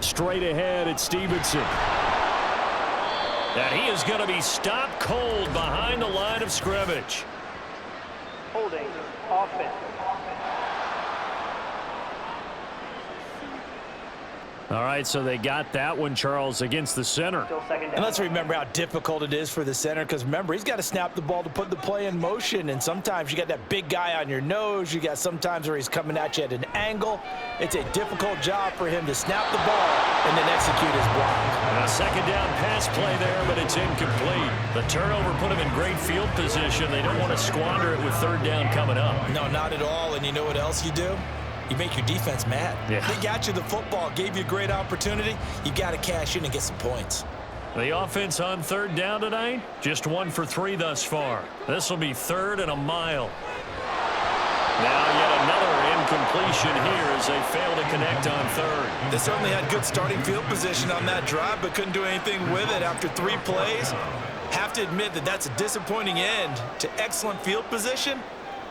Straight ahead at Stevenson. And he is going to be stopped cold behind the line of scrimmage. Holding offense. All right, so they got that one, Charles, against the center. And let's remember how difficult it is for the center, because remember, he's got to snap the ball to put the play in motion, and sometimes you got that big guy on your nose. You got sometimes where he's coming at you at an angle. It's a difficult job for him to snap the ball and then execute his block. A 2nd down pass play there, but it's incomplete. The turnover put him in great field position. They don't want to squander it with 3rd down coming up. No, not at all, and you know what else you do? You make your defense mad. Yeah. They got you the football, gave you a great opportunity. You got to cash in and get some points. The offense on 3rd down tonight, just 1 for 3 thus far. This will be 3rd and a mile. Now yet another incompletion here as they fail to connect on 3rd. They certainly had good starting field position on that drive, but couldn't do anything with it after 3 plays. Have to admit that that's a disappointing end to excellent field position.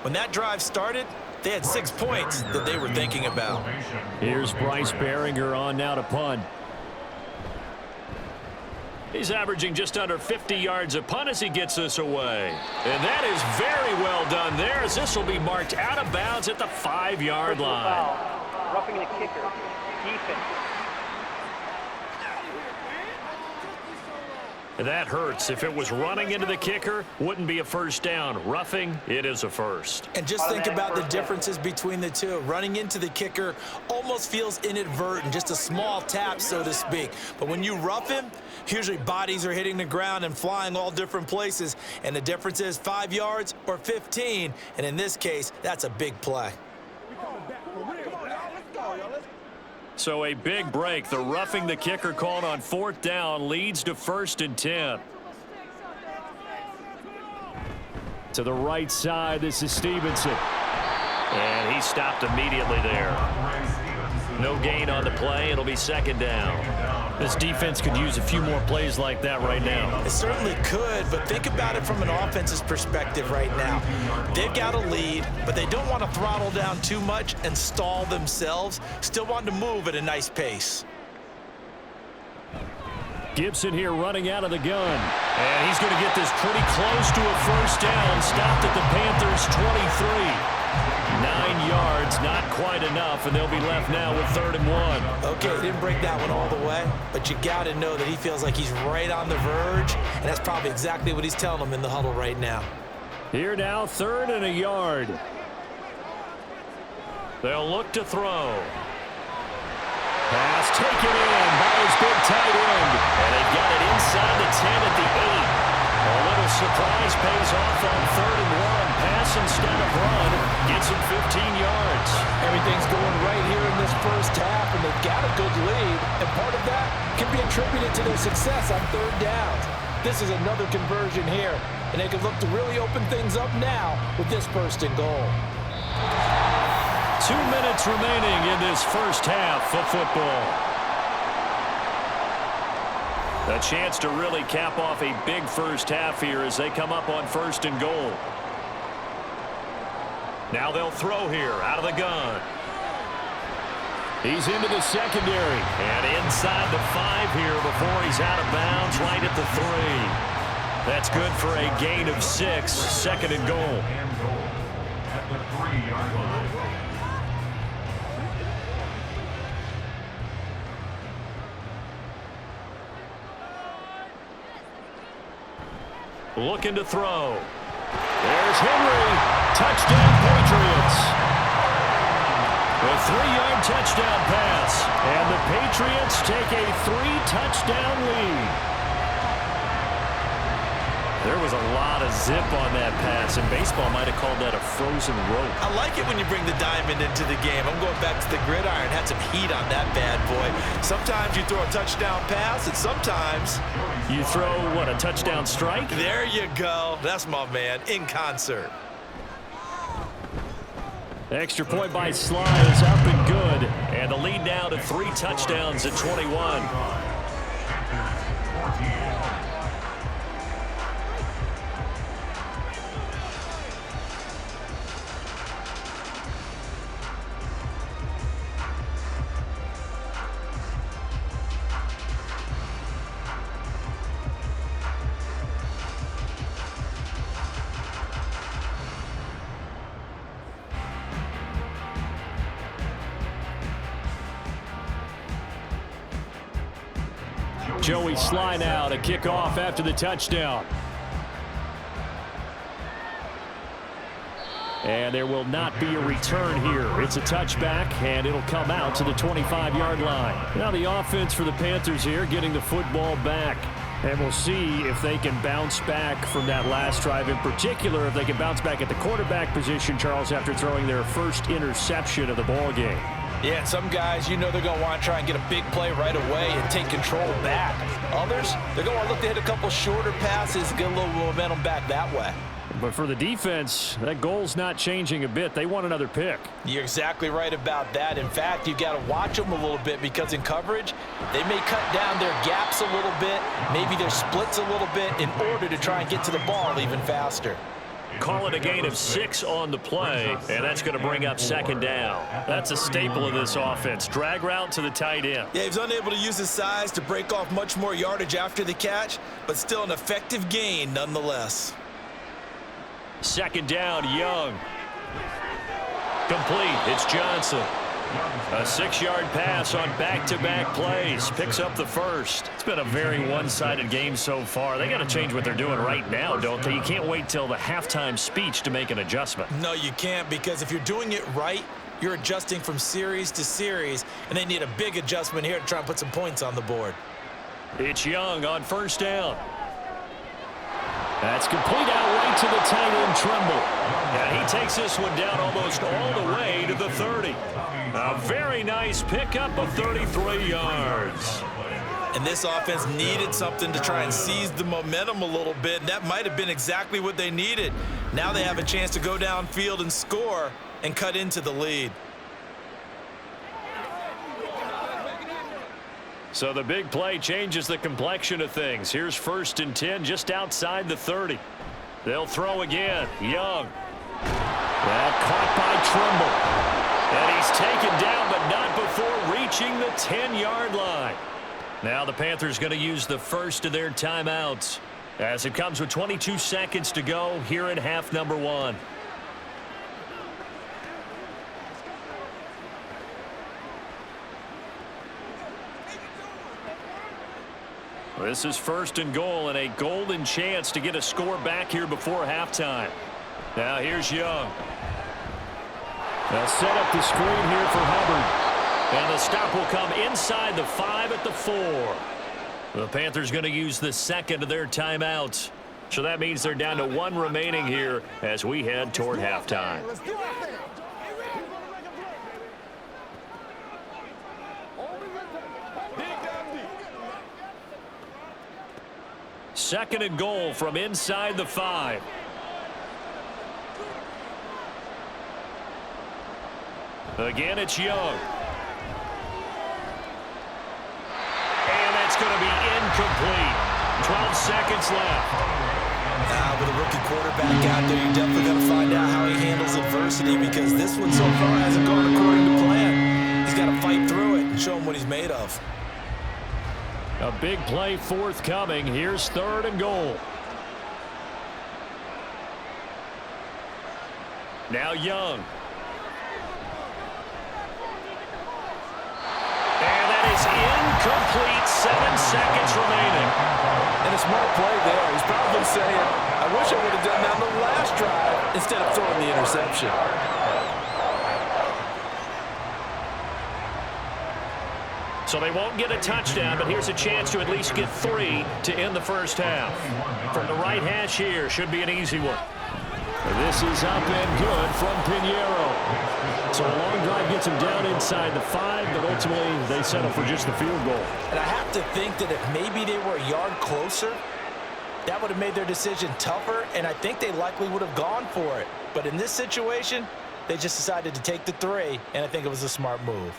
When that drive started, they had 6 points that they were thinking about. Here's Bryce Behringer on now to punt. He's averaging just under 50 yards a punt as he gets this away. And that is very well done there as this will be marked out of bounds at the 5-yard line. Roughing the kicker. Defense. That hurts. If it was running into the kicker, wouldn't be a 1st down. Roughing, it is a 1st. And just think about the differences between the two. Running into the kicker almost feels inadvertent, just a small tap, so to speak. But when you rough him, usually bodies are hitting the ground and flying all different places. And the difference is 5 yards or 15. And in this case, that's a big play. So a big break. The roughing the kicker called on 4th down leads to 1st and 10. To the right side, this is Stevenson. And he stopped immediately there. No gain on the play. It'll be 2nd down. This defense could use a few more plays like that right now. It certainly could, but think about it from an offense's perspective right now. They've got a lead, but they don't want to throttle down too much and stall themselves. Still want to move at a nice pace. Gibson here running out of the gun. And he's going to get this pretty close to a 1st down. Stopped at the Panthers' 23. 9 yards, not quite enough, and they'll be left now with 3rd and 1. Okay, he didn't break that one all the way, but you got to know that he feels like he's right on the verge, and that's probably exactly what he's telling them in the huddle right now. Here now, 3rd and a yard. They'll look to throw. Pass taken in by his big tight end, and they've got it inside the 10 at the 8. A little surprise pays off on 3rd and 1. Pass instead of run. Gets him 15 yards. Everything's going right here in this first half, and they've got a good lead. And part of that can be attributed to their success on 3rd downs. This is another conversion here, and they can look to really open things up now with this 1st and goal. 2 minutes remaining in this first half of football. A chance to really cap off a big first half here as they come up on 1st and goal. Now they'll throw here out of the gun. He's into the secondary. And inside the 5 here before he's out of bounds right at the 3. That's good for a gain of 6. 2nd and goal. At the 3-yard line. looking to throw. There's Henry. Touchdown, Patriots. A 3-yard touchdown pass. And the Patriots take a 3-touchdown lead. There was a lot of zip on that pass, and baseball might have called that a frozen rope. I like it when you bring the diamond into the game. I'm going back to the gridiron. Had some heat on that bad boy. Sometimes you throw a touchdown pass, and sometimes you throw, what, a touchdown strike? There you go. That's my man, in concert. Extra point by Sly is up and good. And the lead now to 3 touchdowns at 21. Joey Sly now to kick off after the touchdown. And there will not be a return here. It's a touchback, and it'll come out to the 25-yard line. Now the offense for the Panthers here getting the football back. And we'll see if they can bounce back from that last drive. In particular, if they can bounce back at the quarterback position, Charles, after throwing their first interception of the ball game. Yeah, some guys, you know they're going to want to try and get a big play right away and take control back. Others, they're going to want to look to hit a couple shorter passes and get a little momentum back that way. But for the defense, that goal's not changing a bit. They want another pick. You're exactly right about that. In fact, you've got to watch them a little bit because in coverage, they may cut down their gaps a little bit, maybe their splits a little bit in order to try and get to the ball even faster. Call it a gain of 6 on the play, and that's going to bring up second down. That's a staple of this offense. Drag route to the tight end. Yeah, he's unable to use his size to break off much more yardage after the catch, but still an effective gain nonetheless. Second down, Young. Complete. It's Johnson. A 6-yard pass on back-to-back plays. Picks up the first. It's been a very one-sided game so far. They got to change what they're doing right now, don't they? You can't wait till the halftime speech to make an adjustment. No, you can't, because if you're doing it right, you're adjusting from series to series, and they need a big adjustment here to try and put some points on the board. It's Young on first down. That's complete out right to the tight end, Trimble. And he takes this one down almost all the way to the 30. A very nice pickup of 33 yards. And this offense needed something to try and seize the momentum a little bit, and that might have been exactly what they needed. Now they have a chance to go downfield and score and cut into the lead. So the big play changes the complexion of things. Here's 1st and 10 just outside the 30. They'll throw again. Young. That caught by Trimble. And he's taken down, but not before reaching the 10-yard line. Now the Panthers going to use the first of their timeouts as it comes with 22 seconds to go here in half number 1. This is 1st and goal and a golden chance to get a score back here before halftime. Now here's Young. They'll set up the screen here for Hubbard. And the stop will come inside the 5 at the 4. The Panthers going to use the second of their timeouts. So that means they're down to 1 remaining here as we head toward halftime. Second and goal from inside the 5. Again, it's Young. And that's going to be incomplete. 12 seconds left. With a rookie quarterback out there, you're definitely going to find out how he handles adversity, because this one so far hasn't gone according to plan. He's got to fight through it and show him what he's made of. A big play forthcoming. Here's 3rd and goal. Now Young. And that is incomplete. 7 seconds remaining. And a smart play there. He's probably saying, I wish I would have done that on the last drive instead of throwing the interception. So they won't get a touchdown, but here's a chance to at least get 3 to end the first half. From the right hash here, should be an easy one. This is up and good from Pinheiro. So a long drive gets him down inside the 5, but ultimately they settle for just the field goal. And I have to think that if maybe they were a yard closer, that would have made their decision tougher, and I think they likely would have gone for it. But in this situation, they just decided to take the 3, and I think it was a smart move.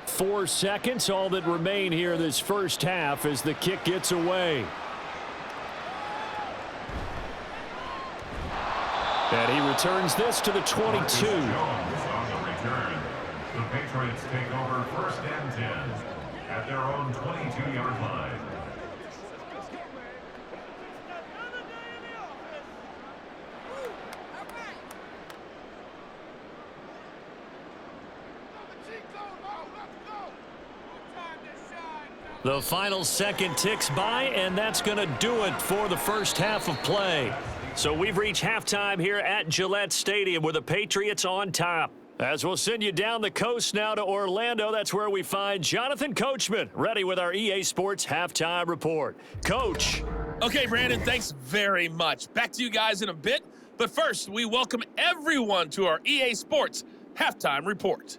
Four seconds, all that remain here this first half as the kick gets away. And he returns this to the 22. On the return, the Patriots take over 1st and 10 at their own 22-yard line. The final second ticks by, and that's going to do it for the first half of play. So we've reached halftime here at Gillette Stadium with the Patriots on top. As we'll send you down the coast now to Orlando, that's where we find Jonathan Coachman ready with our EA Sports Halftime Report. Coach. Okay, Brandon, thanks very much. Back to you guys in a bit. But first, we welcome everyone to our EA Sports Halftime Report.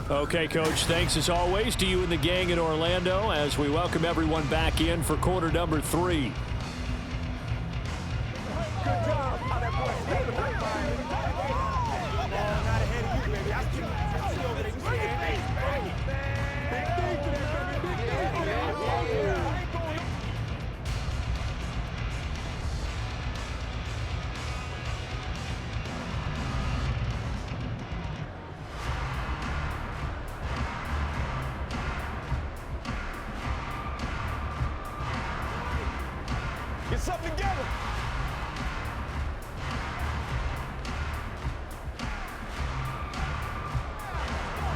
Okay, Coach, thanks as always to you and the gang in Orlando as we welcome everyone back in for quarter number 3. Good job. Get something together.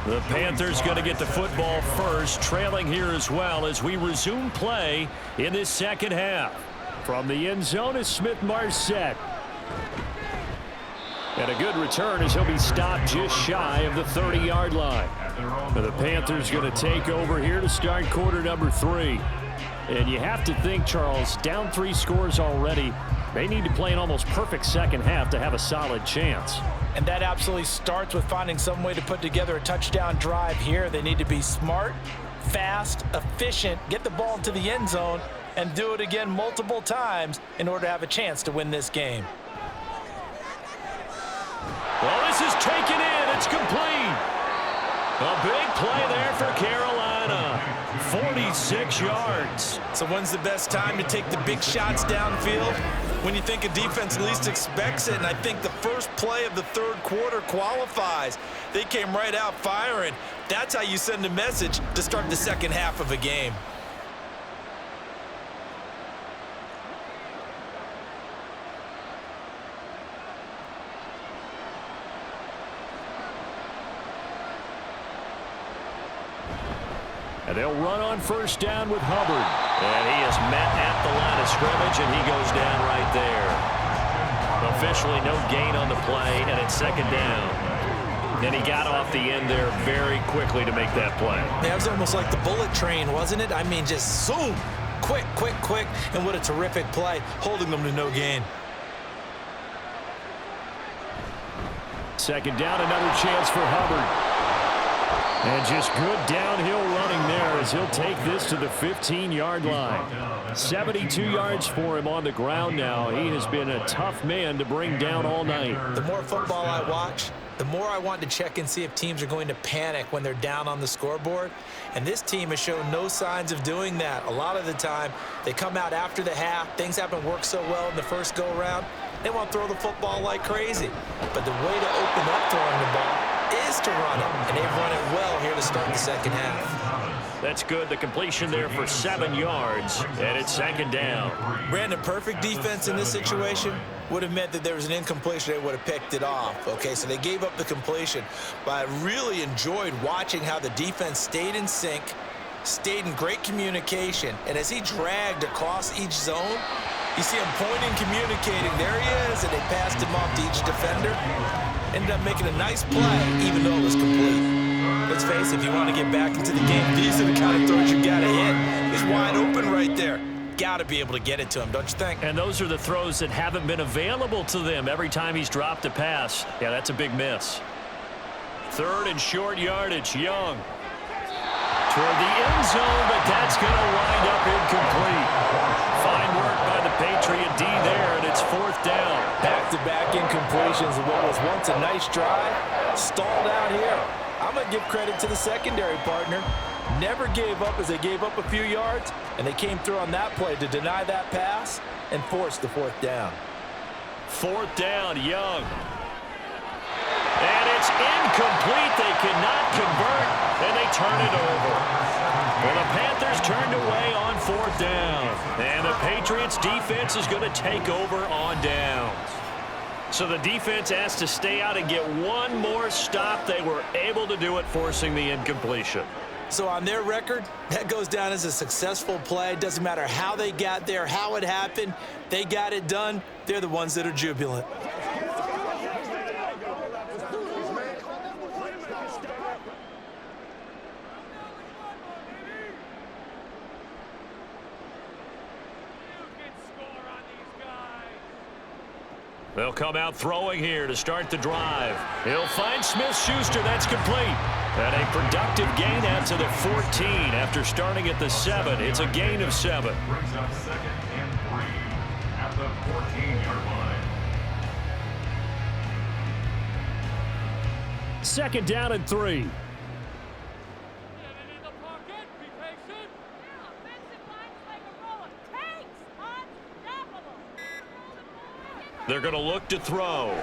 The Panthers going to get the football first, trailing here as well as we resume play in this second half. From the end zone is Smith-Marset. And a good return as he'll be stopped just shy of the 30-yard line. The Panthers going to take over here to start quarter number 3. And you have to think, Charles, down 3 scores already. They need to play an almost perfect second half to have a solid chance. And that absolutely starts with finding some way to put together a touchdown drive here. They need to be smart, fast, efficient, get the ball into the end zone, and do it again multiple times in order to have a chance to win this game. Well, this is taken in. It's complete. A big play there for Carolina. 46 yards. So when's the best time to take the big shots downfield? When you think a defense least expects it, and I think the first play of the third quarter qualifies. They came right out firing. That's how you send a message to start the second half of a game. And they'll run on first down with Hubbard. And he is met at the line of scrimmage, and he goes down right there. Officially no gain on the play, and it's second down. And he got off the end there very quickly to make that play. That was almost like the bullet train, wasn't it? I mean, just zoom. Quick, quick, quick. And what a terrific play, holding them to no gain. Second down, another chance for Hubbard. And just good downhill running there as he'll take this to the 15-yard line. 72 yards for him on the ground now. He has been a tough man to bring down all night. The more football I watch, the more I want to check and see if teams are going to panic when they're down on the scoreboard. And this team has shown no signs of doing that. A lot of the time, they come out after the half. Things haven't worked so well in the first go-around. They want to throw the football like crazy. But the way to open up throwing the ball is wants to run it, and they've run it well here to start the second half. That's good. The completion there for 7 yards, and it's second down. Brandon, perfect defense in this situation would have meant that there was an incompletion. They would have picked it off. Okay, so they gave up the completion, but I really enjoyed watching how the defense stayed in sync, stayed in great communication, and as he dragged across each zone, you see him pointing, communicating. There he is, and they passed him off to each defender. Ended up making a nice play, even though it was complete. Let's face it, if you want to get back into the game, these are the kind of throws you got to hit. He's wide open right there. Got to be able to get it to him, don't you think? And those are the throws that haven't been available to them every time he's dropped a pass. Yeah, that's a big miss. 3rd and short yardage, Young. Toward the end zone, but that's going to wind up incomplete. Fine work by the Patriot D there, and it's 4th down. Back-to-back incompletions of what was once a nice drive, stalled out here. I'm going to give credit to the secondary partner. Never gave up as they gave up a few yards, and they came through on that play to deny that pass and force the 4th down. 4th down, Young. And it's incomplete. They cannot convert, and they turn it over. Well, the Panthers turned away on 4th down, and the Patriots defense is going to take over on downs. So the defense asked to stay out and get one more stop. They were able to do it, forcing the incompletion. So on their record, that goes down as a successful play. Doesn't matter how they got there, how it happened. They got it done. They're the ones that are jubilant. They'll come out throwing here to start the drive. He'll find Smith-Schuster. That's complete. And a productive gain out to the 14 after starting at the 7. It's a gain of 7. Brings up 2nd and 3 at the 14-yard line. 2nd down and 3. They're going to look to throw.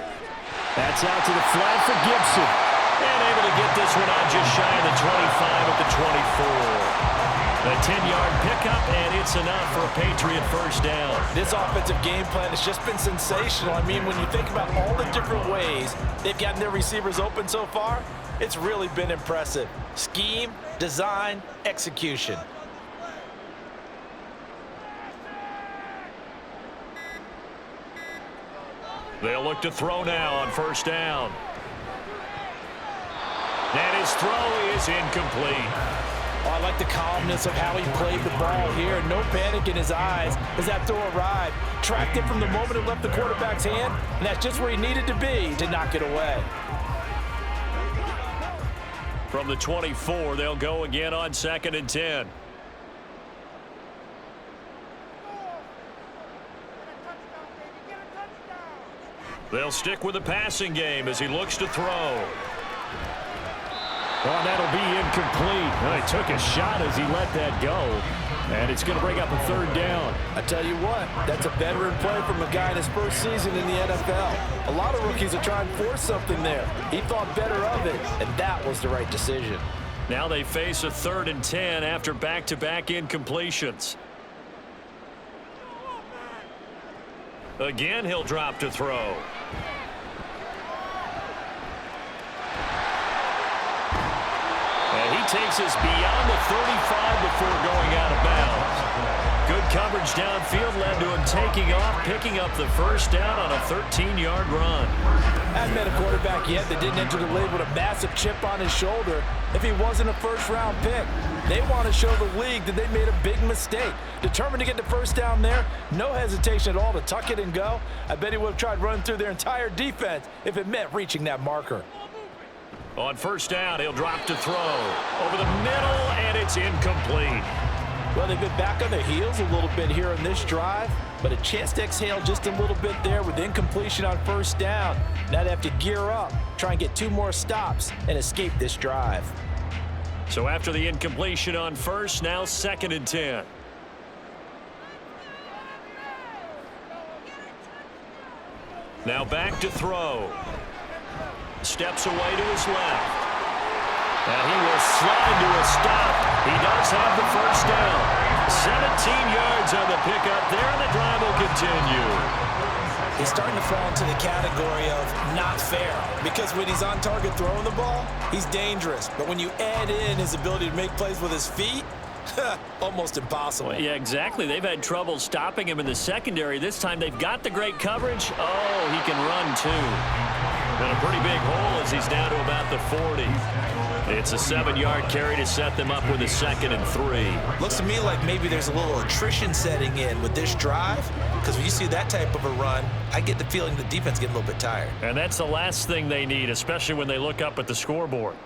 That's out to the flat for Gibson. And able to get this one out just shy of the 25 at the 24. A 10-yard pickup, and it's enough for a Patriot 1st down. This offensive game plan has just been sensational. I mean, when you think about all the different ways they've gotten their receivers open so far, it's really been impressive. Scheme, design, execution. They'll look to throw now on 1st down. And his throw is incomplete. Oh, I like the calmness of how he played the ball here. No panic in his eyes as that throw arrived. Tracked it from the moment it left the quarterback's hand, and that's just where he needed to be to knock it away. From the 24, they'll go again on 2nd and 10. They'll stick with the passing game as he looks to throw. Oh, that'll be incomplete. Well, he took a shot as he let that go. And it's going to bring up a 3rd down. I tell you what, that's a veteran play from a guy in his first season in the NFL. A lot of rookies are trying to force something there. He thought better of it, and that was the right decision. Now they face a 3rd and 10 after back-to-back incompletions. Again, he'll drop to throw. And he takes us beyond the 35 before going out of bounds. Good coverage downfield led to him taking off, picking up the 1st down on a 13-yard run. I haven't met a quarterback yet that didn't enter the league with a massive chip on his shoulder if he wasn't a 1st-round pick. They want to show the league that they made a big mistake. Determined to get the 1st down there, no hesitation at all to tuck it and go. I bet he would have tried running through their entire defense if it meant reaching that marker. On 1st down, he'll drop to throw. Over the middle, and it's incomplete. Well, they've been back on their heels a little bit here in this drive, but a chance to exhale just a little bit there with incompletion on 1st down. Now they have to gear up, try and get 2 more stops, and escape this drive. So after the incompletion on 1st, now 2nd and 10. Now back to throw. Steps away to his left. And he will slide to a stop. He does have the first down. 17 yards on the pickup there, and the drive will continue. He's starting to fall into the category of not fair, because when he's on target throwing the ball, he's dangerous. But when you add in his ability to make plays with his feet, almost impossible. Well, yeah, exactly. They've had trouble stopping him in the secondary. This time they've got the great coverage. Oh, he can run too. And a pretty big hole as he's down to about the 40. It's a 7-yard carry to set them up with a 2nd and 3. Looks to me like maybe there's a little attrition setting in with this drive, because when you see that type of a run, I get the feeling the defense getting a little bit tired. And that's the last thing they need, especially when they look up at the scoreboard.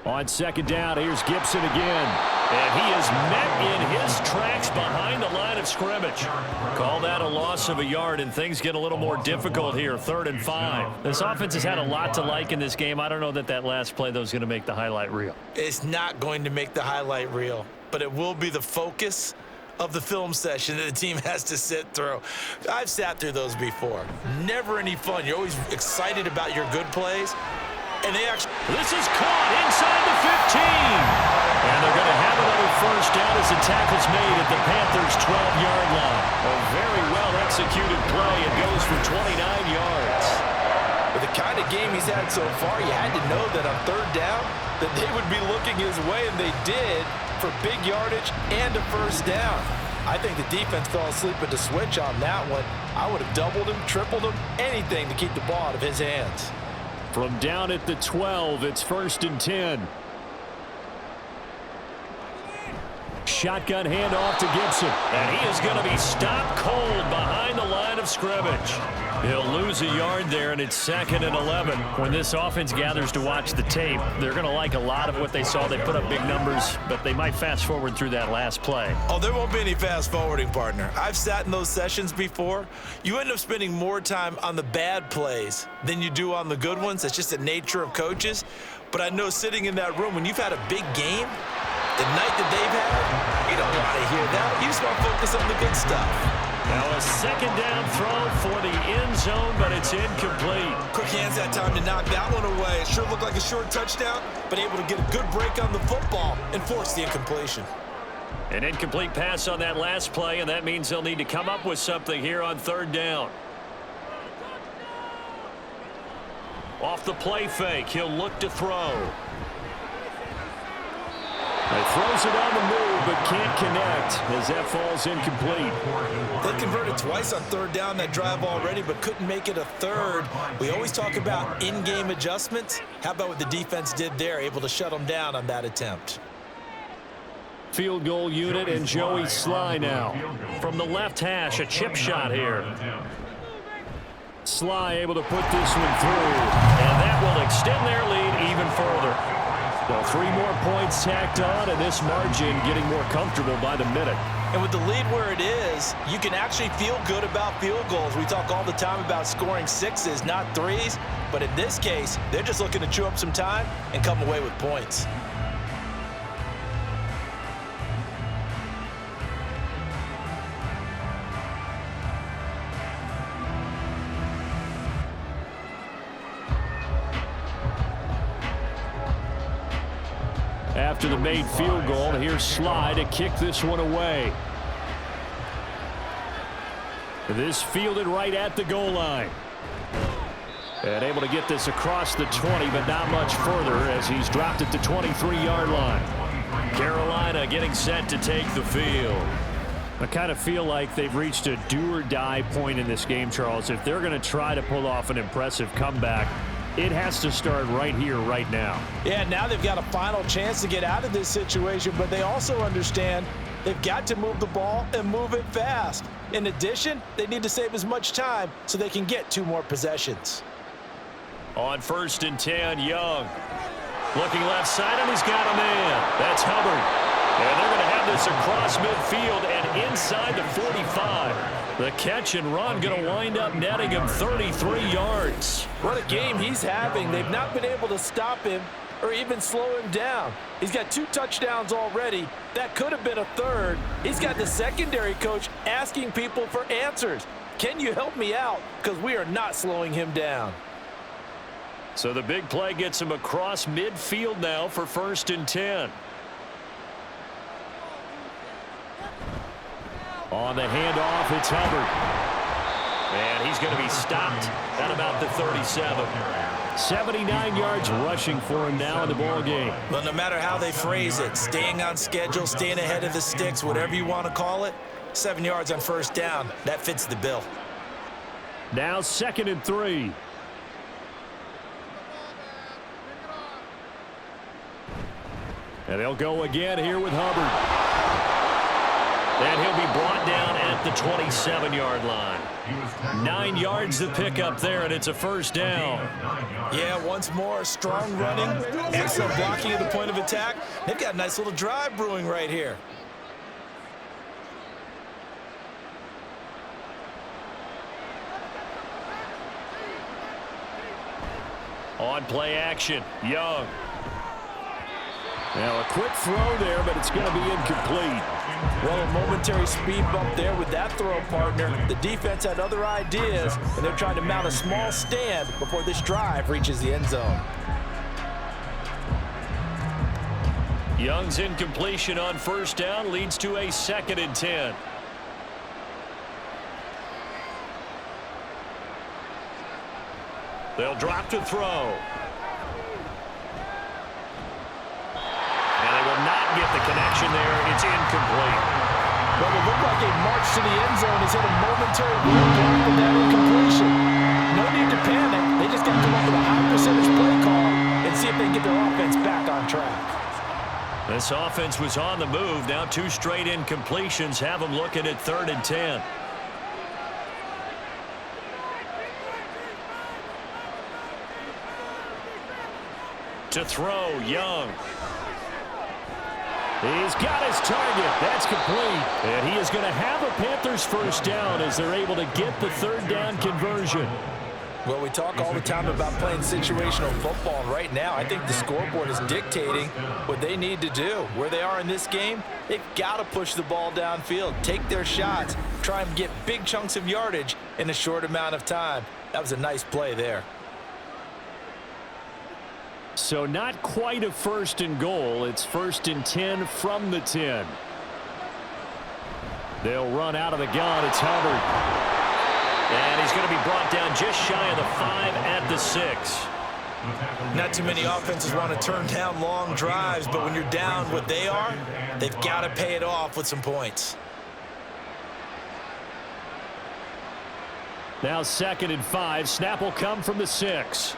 On 2nd down, here's Gibson again. And he is met in his tracks behind the line of scrimmage. Call that a loss of a yard, and things get a little more difficult here, 3rd and 5. This offense has had a lot to like in this game. I don't know that last play, though, is going to make the highlight reel. It's not going to make the highlight reel, but it will be the focus of the film session that the team has to sit through. I've sat through those before. Never any fun. You're always excited about your good plays. And they actually... This is caught inside the 15. And they're going to have another first down as the tackle's made at the Panthers' 12-yard line. A very well-executed play. It goes for 29 yards. With the kind of game he's had so far, you had to know that on 3rd down that they would be looking his way, and they did, for big yardage and a first down. I think the defense fell asleep at the switch on that one. I would have doubled him, tripled him, anything to keep the ball out of his hands. From down at the 12, it's 1st and 10. Shotgun handoff to Gibson. And he is going to be stopped cold behind the line of scrimmage. He'll lose a yard there, and it's 2nd and 11. When this offense gathers to watch the tape, they're going to like a lot of what they saw. They put up big numbers, but they might fast forward through that last play. Oh, there won't be any fast forwarding, partner. I've sat in those sessions before. You end up spending more time on the bad plays than you do on the good ones. That's just the nature of coaches. But I know sitting in that room, when you've had a big game, the night that they've had, you don't want to hear that. You just want to focus on the good stuff. Now a 2nd down throw for the end zone, but it's incomplete. Quick hands that time to knock that one away. It sure looked like a short touchdown, but able to get a good break on the football and force the incompletion. An incomplete pass on that last play, and that means they'll need to come up with something here on 3rd down. Off the play fake, he'll look to throw. He throws it on the move, but can't connect as that falls incomplete. They converted twice on 3rd down that drive already, but couldn't make it a 3rd. We always talk about in-game adjustments. How about what the defense did there, able to shut them down on that attempt? Field goal unit and Joey Sly now. From the left hash, a chip shot here. Sly able to put this one through, and that will extend their lead even further. So 3 more points tacked on, and this margin getting more comfortable by the minute. And with the lead where it is, you can actually feel good about field goals. We talk all the time about scoring 6s, not 3s. But in this case, they're just looking to chew up some time and come away with points. After the made field goal, here's Sly to kick this one away. This fielded right at the goal line. And able to get this across the 20, but not much further as he's dropped at the 23-yard line. Carolina getting set to take the field. I kind of feel like they've reached a do-or-die point in this game, Charles. If they're going to try to pull off an impressive comeback, it has to start right here, right now. Yeah, now they've got a final chance to get out of this situation, but they also understand they've got to move the ball and move it fast. In addition, they need to save as much time so they can get 2 more possessions. On 1st and 10, Young. Looking left side, and he's got a man. That's Hubbard. And they're going to have this across midfield and inside the 45. The catch and run going to wind up netting him 33 yards. What a game he's having. They've not been able to stop him or even slow him down. He's got 2 touchdowns already. That could have been a 3rd. He's got the secondary coach asking people for answers. Can you help me out? Because we are not slowing him down. So the big play gets him across midfield now for 1st and 10. On the handoff, it's Hubbard. And he's going to be stopped at about the 37. 79 yards rushing for him now in the ball game. Well, no matter how they phrase it, staying on schedule, staying ahead of the sticks, whatever you want to call it, 7 yards on 1st down, that fits the bill. Now 2nd and 3. And they'll go again here with Hubbard. And he'll be brought down at the 27-yard line. 9 yards to pick up there, and it's a 1st down. Yeah, once more, strong running, excellent blocking at the point of attack. They've got a nice little drive brewing right here. On play action, Young. Now a quick throw there, but it's going to be incomplete. Well, a momentary speed bump there with that throw, partner. The defense had other ideas, and they're trying to mount a small stand before this drive reaches the end zone. Young's incompletion on 1st down leads to a 2nd and 10. They'll drop to throw. Get the connection there. It's incomplete. Well, it looked like a march to the end zone has hit a momentary roadblock with that incompletion. No need to panic. They just got to come up with a high percentage play call and see if they can get their offense back on track. This offense was on the move. Now 2 straight incompletions have them looking at 3rd and 10. To throw, Young. He's got his target. That's complete. And he is going to have a Panthers 1st down as they're able to get the 3rd down conversion. Well, we talk all the time about playing situational football. Right now, I think the scoreboard is dictating what they need to do. Where they are in this game, they've got to push the ball downfield, take their shots, try and get big chunks of yardage in a short amount of time. That was a nice play there. So not quite a 1st and goal. It's 1st and 10 from the 10. They'll run out of the gun. It's Hubbard. And he's going to be brought down just shy of the 5 at the 6. Not too many offenses want to turn down long drives, but when you're down what they are, they've got to pay it off with some points. Now 2nd and 5. Snap will come from the 6.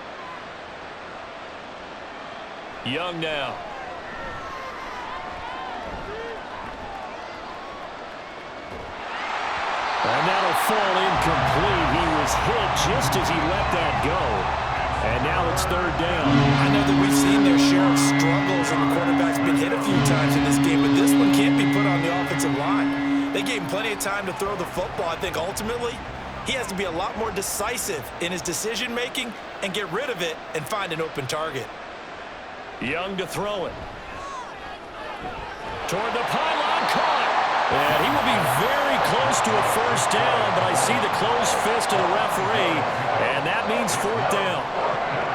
Young now. And that'll fall incomplete. He was hit just as he let that go. And now it's 3rd down. I know that we've seen their share of struggles, and the quarterback's been hit a few times in this game, but this one can't be put on the offensive line. They gave him plenty of time to throw the football. I think ultimately he has to be a lot more decisive in his decision-making and get rid of it and find an open target. Young to throw it. Toward the pylon, caught. And he will be very close to a 1st down, but I see the closed fist of the referee, and that means 4th down.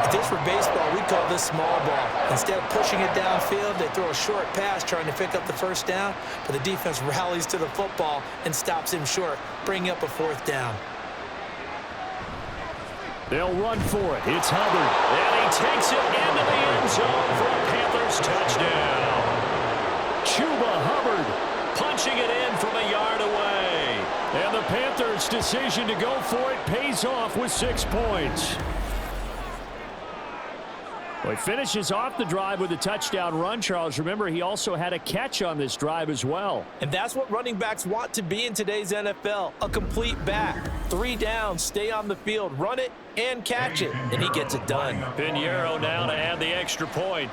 If this were baseball, we'd call this small ball. Instead of pushing it downfield, they throw a short pass trying to pick up the 1st down, but the defense rallies to the football and stops him short, bringing up a 4th down. They'll run for it. It's Hubbard. And he takes it into the end zone for a Panthers touchdown. Chuba Hubbard punching it in from a yard away. And the Panthers' decision to go for it pays off with 6 points. Well, he finishes off the drive with a touchdown run, Charles. Remember, he also had a catch on this drive as well. And that's what running backs want to be in today's NFL, a complete back. 3 downs, stay on the field, run it, and catch it, and he gets it done. Pinheiro now to add the extra point.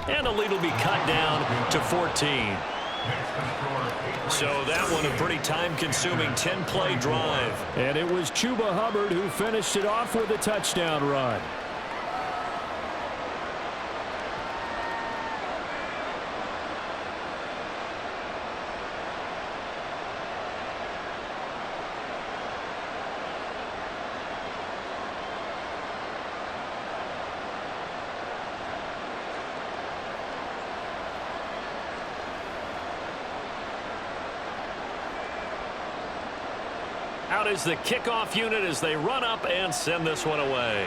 And the lead will be cut down to 14. So that one a pretty time-consuming 10-play drive. And it was Chuba Hubbard who finished it off with a touchdown run. Out is the kickoff unit as they run up and send this one away.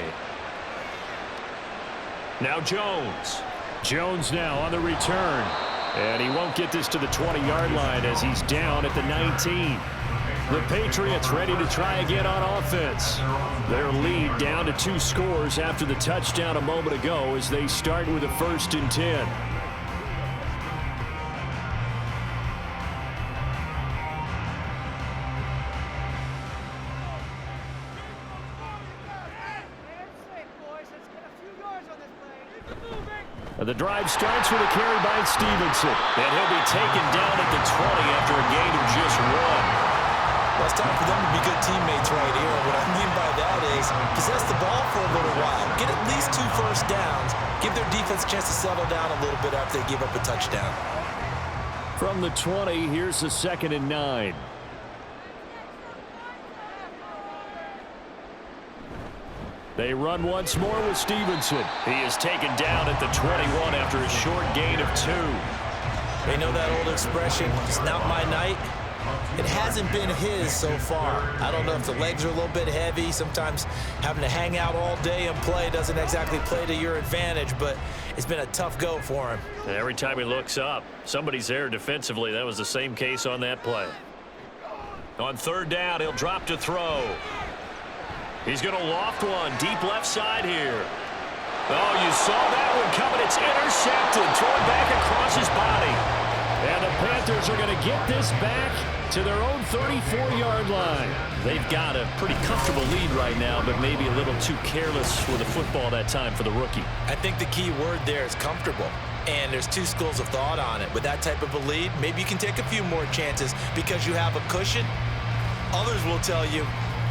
Now Jones. Jones now on the return. And he won't get this to the 20-yard line as he's down at the 19. The Patriots ready to try again on offense. Their lead down to 2 scores after the touchdown a moment ago as they start with a 1st and 10. The drive starts with a carry by Stevenson. And he'll be taken down at the 20 after a gain of just 1. Well, it's time for them to be good teammates right here. What I mean by that is possess the ball for a little while. Get at least 2 first downs. Give their defense a chance to settle down a little bit after they give up a touchdown. From the 20, here's the 2nd and 9. They run once more with Stevenson. He is taken down at the 21 after a short gain of 2. They know that old expression, it's not my night. It hasn't been his so far. I don't know if the legs are a little bit heavy. Sometimes having to hang out all day and play doesn't exactly play to your advantage, but it's been a tough go for him. And every time he looks up, somebody's there defensively. That was the same case on that play. On 3rd down, he'll drop to throw. He's going to loft one deep left side here. Oh, you saw that one coming. It's intercepted. Thrown back across his body. And the Panthers are going to get this back to their own 34-yard line. They've got a pretty comfortable lead right now, but maybe a little too careless with the football that time for the rookie. I think the key word there is comfortable. And there's 2 schools of thought on it. With that type of a lead, maybe you can take a few more chances because you have a cushion. Others will tell you,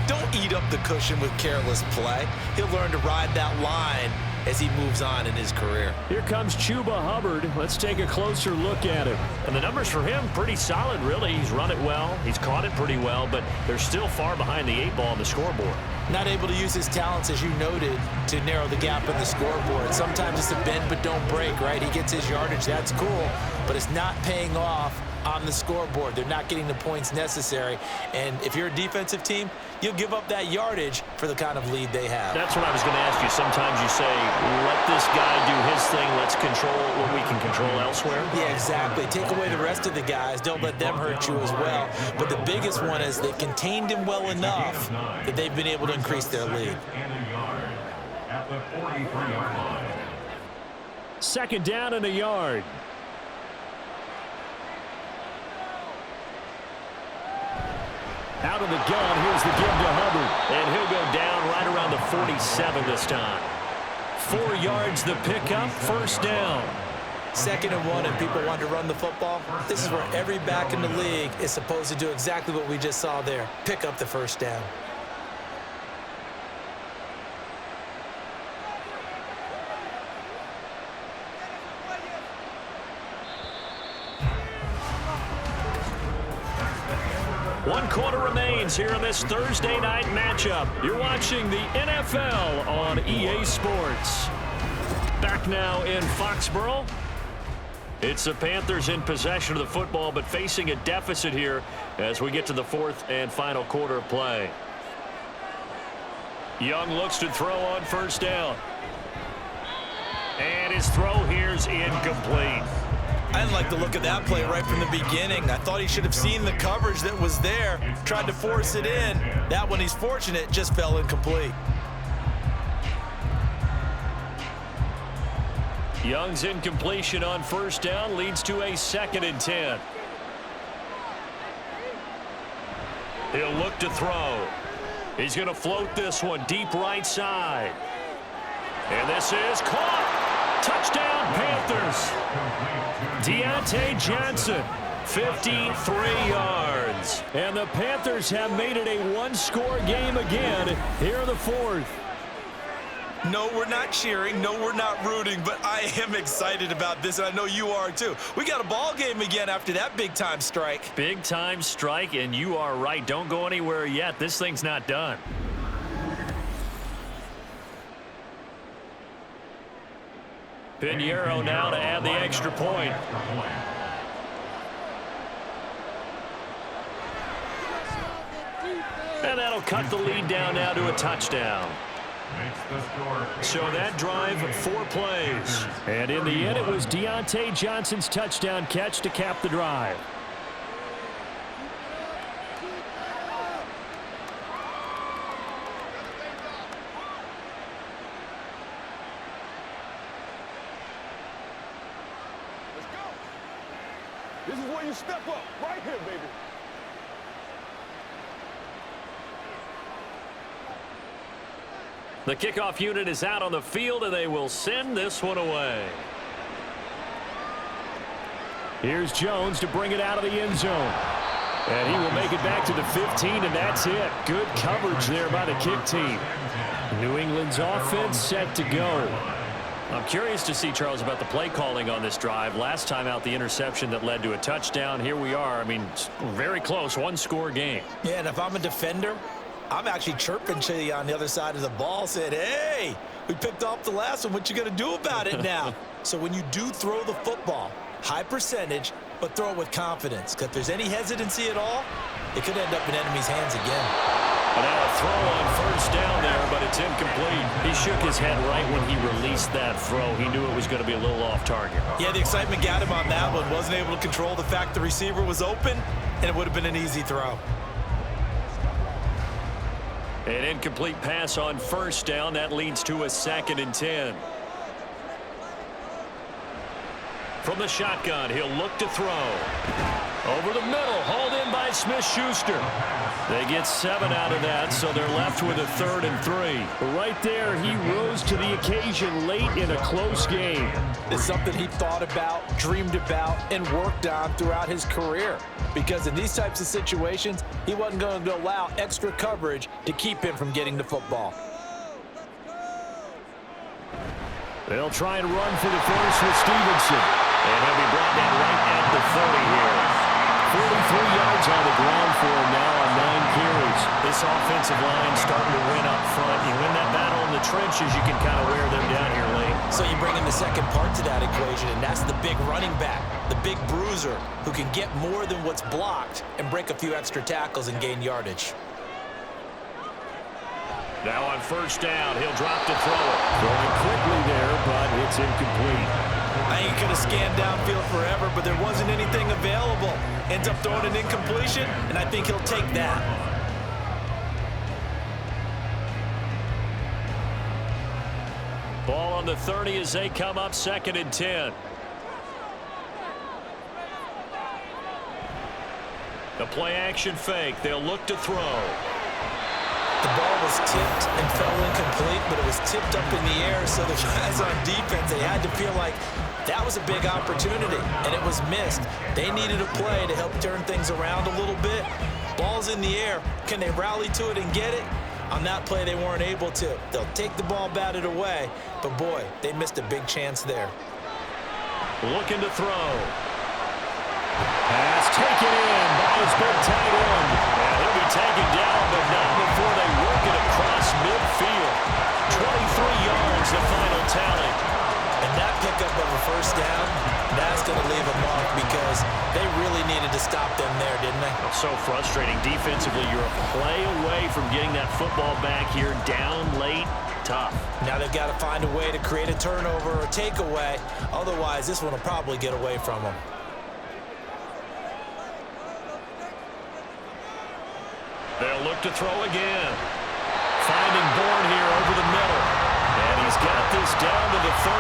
don't eat up the cushion with careless play. He'll learn to ride that line as he moves on in his career. Here comes Chuba Hubbard. Let's take a closer look at him. And the numbers for him, pretty solid, really. He's run it well. He's caught it pretty well, but they're still far behind the 8 ball on the scoreboard. Not able to use his talents, as you noted, to narrow the gap in the scoreboard. Sometimes it's a bend but don't break, right? He gets his yardage. That's cool, but it's not paying off on the scoreboard. They're not getting the points necessary. And if you're a defensive team, you'll give up that yardage for the kind of lead they have. That's what I was going to ask you. Sometimes you say, let this guy do his thing. Let's control what we can control elsewhere. Yeah, exactly. Take away the rest of the guys. Don't let them hurt you as well. But the biggest one is they contained him well enough that they've been able to increase their lead. At the 43-yard line. 2nd down and a yard. Out of the gun, here's the give to Hubbard. And he'll go down right around the 47 this time. 4 yards the pickup, 1st down. 2nd and 1, and people want to run the football. This is where every back in the league is supposed to do exactly what we just saw there. Pick up the 1st down. One quarter remains here in this Thursday night matchup. You're watching the NFL on EA Sports. Back now in Foxborough. It's the Panthers in possession of the football, but facing a deficit here as we get to the 4th and final quarter of play. Young looks to throw on 1st down. And his throw here's incomplete. I didn't like the look of that play right from the beginning. I thought he should have seen the coverage that was there, tried to force it in. That one, he's fortunate, just fell incomplete. Young's incompletion on 1st down leads to a 2nd and 10. He'll look to throw. He's going to float this one deep right side. And this is caught. Touchdown, Panthers. Deontay Johnson, 53 yards. And the Panthers have made it a 1-score game again here in the 4th. No, we're not cheering. No, we're not rooting, but I am excited about this, and I know you are too. We got a ball game again after that big-time strike. Big-time strike, and you are right. Don't go anywhere yet. This thing's not done. Pinheiro now to add the extra point. And that'll cut the lead down now to a touchdown. Makes the score. So that drive, 4 plays. And in the end, it was Deontay Johnson's touchdown catch to cap the drive. Let's go. This is where you step up. Right here, baby. The kickoff unit is out on the field, and they will send this one away. Here's Jones to bring it out of the end zone. And he will make it back to the 15, and that's it. Good coverage there by the kick team. New England's offense set to go. I'm curious to see, Charles, about the play calling on this drive. Last time out, the interception that led to a touchdown. Here we are. I mean, very close, 1-score game. Yeah, and if I'm a defender, I'm actually chirping to you on the other side of the ball, saying, hey, we picked off the last one. What you going to do about it now? So when you do throw the football, high percentage, but throw it with confidence. Because if there's any hesitancy at all, it could end up in enemy's hands again. And now a throw on first down there, but it's incomplete. He shook his head right when he released that throw. He knew it was going to be a little off target. Yeah, the excitement got him on that one. Wasn't able to control the fact the receiver was open, and it would have been an easy throw. An incomplete pass on first down. That leads to a 2nd and 10. From the shotgun, he'll look to throw. Over the middle, hauled in by Smith-Schuster. They get 7 out of that, so they're left with a 3rd and 3. Right there, he rose to the occasion late in a close game. It's something he thought about, dreamed about, and worked on throughout his career. Because in these types of situations, he wasn't going to allow extra coverage to keep him from getting the football. They'll try and run for the first with Stevenson. And he'll be brought down right at the 30 here. 43 yards on the ground for him now on 9 carries. This offensive line starting to win up front. You win that battle in the trenches, you can kind of wear them down here late. So you bring in the second part to that equation, and that's the big running back, the big bruiser, who can get more than what's blocked and break a few extra tackles and gain yardage. Now on first down, he'll drop to throw it. Throwing quickly there, but it's incomplete. I ain't going to scan downfield forever, but there wasn't anything available. Ends up throwing an incompletion, and I think he'll take that. Ball on the 30 as they come up 2nd and 10. The play action fake. They'll look to throw. The ball was tipped and fell incomplete, but it was tipped up in the air, so the guys on defense, they had to feel like that was a big opportunity, and it was missed. They needed a play to help turn things around a little bit. Ball's in the air. Can they rally to it and get it? On that play, they weren't able to. They'll take the ball, batted away, but boy, they missed a big chance there. Looking to throw. Pass taken in by his big tight end. And he'll be taken down, but not before they work it across midfield. 23 yards, the final tally. And that pickup of a first down, that's going to leave a mark because they really needed to stop them there, didn't they? So frustrating. Defensively, you're a play away from getting that football back here down late. Tough. Now they've got to find a way to create a turnover or takeaway. Otherwise, this one will probably get away from them. They'll look to throw again. Finding Bourne here over the middle. And he's got this down to the 35.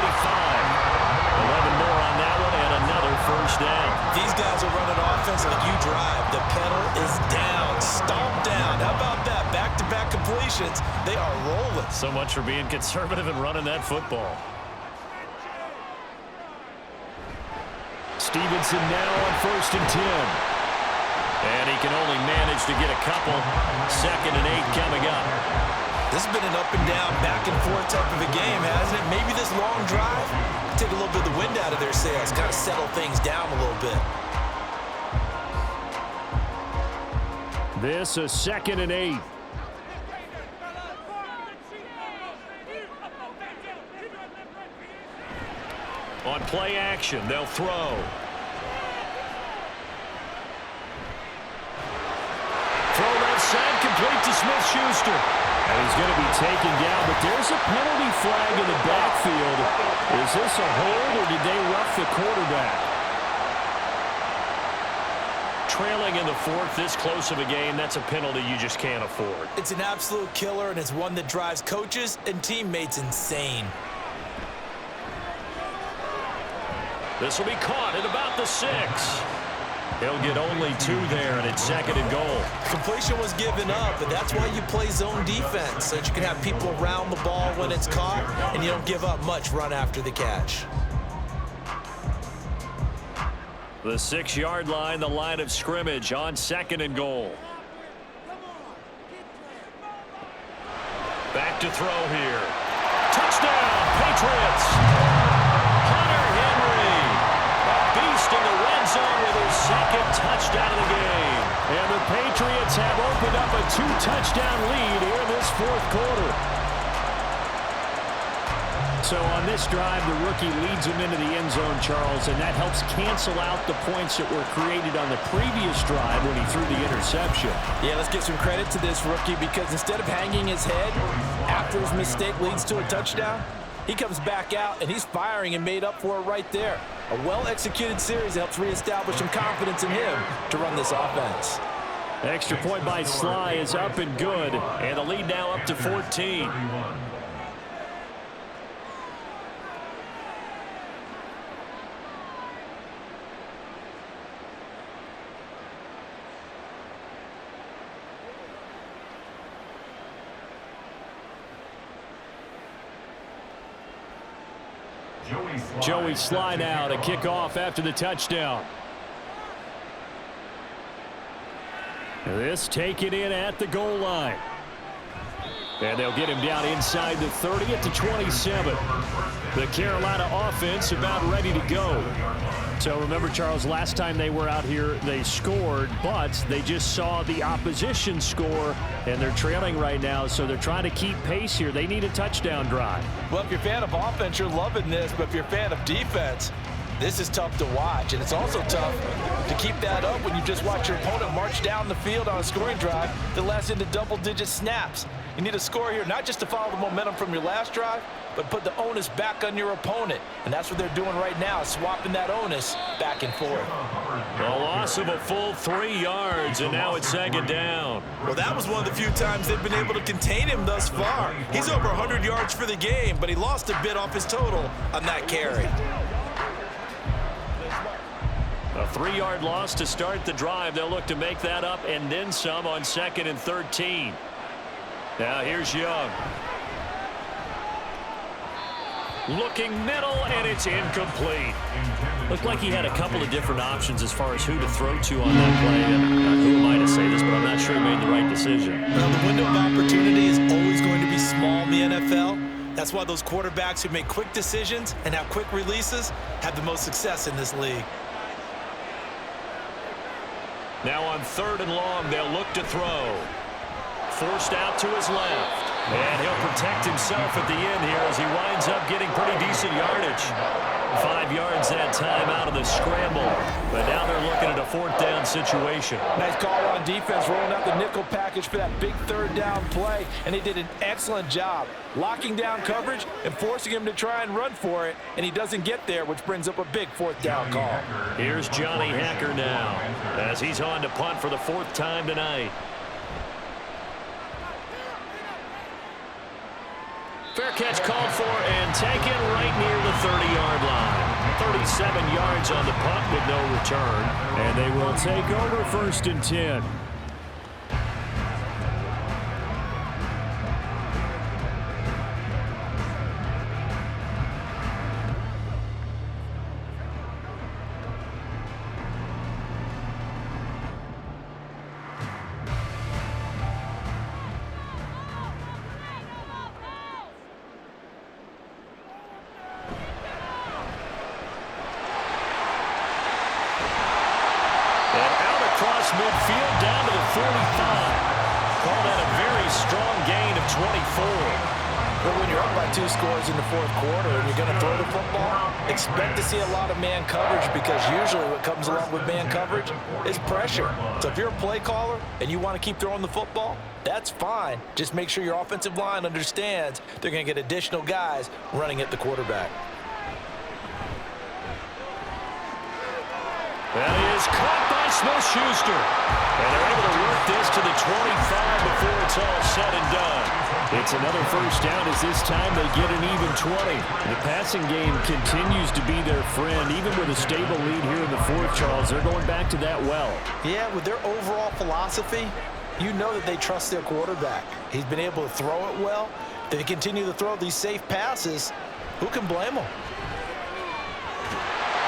11 more on that one and another first down. These guys are running offense like you drive. The pedal is down, stomp down. How about that? Back-to-back completions. They are rolling. So much for being conservative and running that football. Stevenson now on 1st and 10. And he can only manage to get a couple. 2nd and 8 coming up. This has been an up and down, back and forth type of a game, hasn't it? Maybe this long drive take a little bit of the wind out of their sails, kind of settle things down a little bit. This a 2nd and 8. On play action, they'll throw. Throw left side, complete to Smith-Schuster. And he's going to be taken down, but there's a penalty flag in the backfield. Is this a hold, or did they rough the quarterback? Trailing in the fourth, this close of a game, that's a penalty you just can't afford. It's an absolute killer, and it's one that drives coaches and teammates insane. This will be caught at about the 6. He'll get only 2 there, and it's 2nd and goal. Completion was given up, but that's why you play zone defense, so that you can have people around the ball when it's caught, and you don't give up much run after the catch. The 6-yard line, the line of scrimmage on 2nd and goal. Back to throw here. Touchdown, Patriots! Hunter Henry, a beast in the red zone with his 2nd touchdown of the game. And the Patriots have opened up a 2-touchdown lead here in this 4th quarter. So on this drive, the rookie leads him into the end zone, Charles, and that helps cancel out the points that were created on the previous drive when he threw the interception. Yeah, let's give some credit to this rookie, because instead of hanging his head after his mistake leads to a touchdown, he comes back out and he's firing and made up for it right there. A well-executed series that helps reestablish some confidence in him to run this offense. Extra point by Sly is up and good, and the lead now up to 14. Joey Sly now to kick off after the touchdown. This taken in at the goal line. And they'll get him down inside the 30 at the 27. The Carolina offense about ready to go. So remember, Charles, last time they were out here, they scored, but they just saw the opposition score, and they're trailing right now, so they're trying to keep pace here. They need a touchdown drive. Well, if you're a fan of offense, you're loving this, but if you're a fan of defense, this is tough to watch, and it's also tough to keep that up when you just watch your opponent march down the field on a scoring drive that lasts into double-digit snaps. You need a score here, not just to follow the momentum from your last drive, but put the onus back on your opponent. And that's what they're doing right now, swapping that onus back and forth. A loss of a full 3 yards, and now it's 2nd down. Well, that was one of the few times they've been able to contain him thus far. He's over 100 yards for the game, but he lost a bit off his total on that carry. A 3-yard loss to start the drive. They'll look to make that up and then some on 2nd and 13. Now here's Young. Looking middle, and it's incomplete. Looked like he had a couple of different options as far as who to throw to on that play. And who am I to say this, but I'm not sure he made the right decision. Well, the window of opportunity is always going to be small in the NFL. That's why those quarterbacks who make quick decisions and have quick releases have the most success in this league. Now on 3rd and long, they'll look to throw. Forced out to his left. And he'll protect himself at the end here as he winds up getting pretty decent yardage. 5 yards that time out of the scramble. But now they're looking at a 4th down situation. Nice call on defense, rolling out the nickel package for that big 3rd down play. And they did an excellent job locking down coverage and forcing him to try and run for it. And he doesn't get there, which brings up a big 4th down call. Here's Johnny Hacker now as he's on to punt for the 4th time tonight. Fair catch called for and taken right near the 30-yard line. 37 yards on the punt with no return. And they will take over 1st and 10. Midfield down to the 45. Call that a very strong gain of 24. But when you're up by 2 scores in the fourth quarter and you're going to throw the football, expect to see a lot of man coverage, because usually what comes along with man coverage is pressure. So if you're a play caller and you want to keep throwing the football, that's fine. Just make sure your offensive line understands they're going to get additional guys running at the quarterback. That is caught by Smith-Schuster. And they're able to work this to the 25 before it's all said and done. It's another first down, as this time they get an even 20. The passing game continues to be their friend. Even with a stable lead here in the fourth, Charles, they're going back to that well. Yeah, with their overall philosophy, you know that they trust their quarterback. He's been able to throw it well. They continue to throw these safe passes. Who can blame them?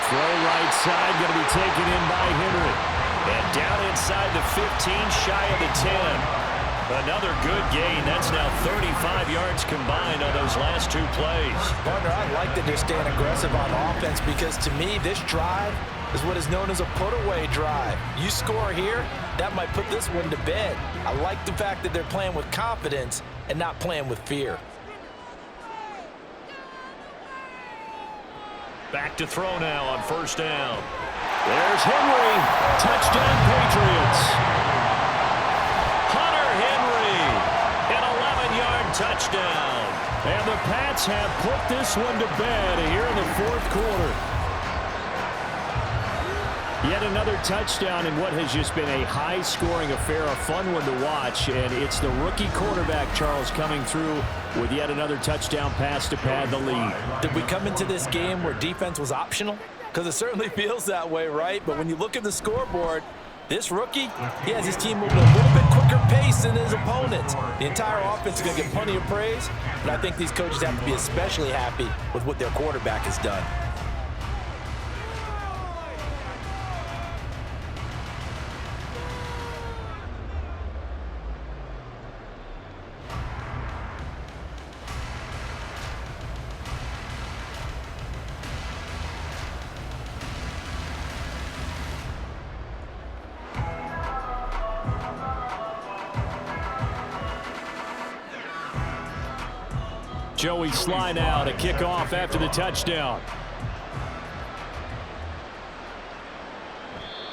Throw right side, going to be taken in by Henry. And down inside the 15, shy of the 10. Another good gain. That's now 35 yards combined on those last 2 plays. Partner, I like that they're staying aggressive on offense, because to me, this drive is what is known as a put-away drive. You score here, that might put this one to bed. I like the fact that they're playing with confidence and not playing with fear. Back to throw now on first down. There's Henry. Touchdown, Patriots. Hunter Henry, an 11-yard touchdown. And the Pats have put this one to bed here in the fourth quarter. Yet another touchdown in what has just been a high-scoring affair, a fun one to watch. And it's the rookie quarterback, Charles, coming through with yet another touchdown pass to pad the lead. Did we come into this game where defense was optional? Because it certainly feels that way, right? But when you look at the scoreboard, this rookie, he has his team moving a little bit quicker pace than his opponents. The entire offense is going to get plenty of praise, but I think these coaches have to be especially happy with what their quarterback has done. Joey Sly now to kick off after the touchdown.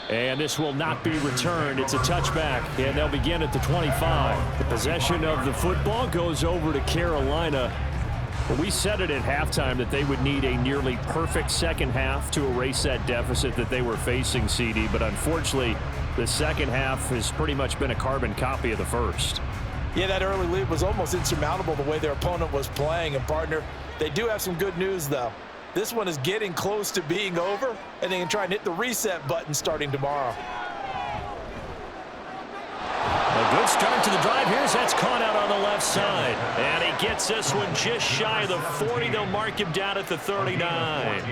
And this will not be returned. It's a touchback, and they'll begin at the 25. The possession of the football goes over to Carolina. We said it at halftime that they would need a nearly perfect second half to erase that deficit that they were facing, CD. But unfortunately, the second half has pretty much been a carbon copy of the first. Yeah, that early lead was almost insurmountable the way their opponent was playing. And, partner, they do have some good news, though. This one is getting close to being over, and they can try and hit the reset button starting tomorrow. A good start to the drive. Here's that's caught out on the left side. And he gets this one just shy of the 40. They'll mark him down at the 39.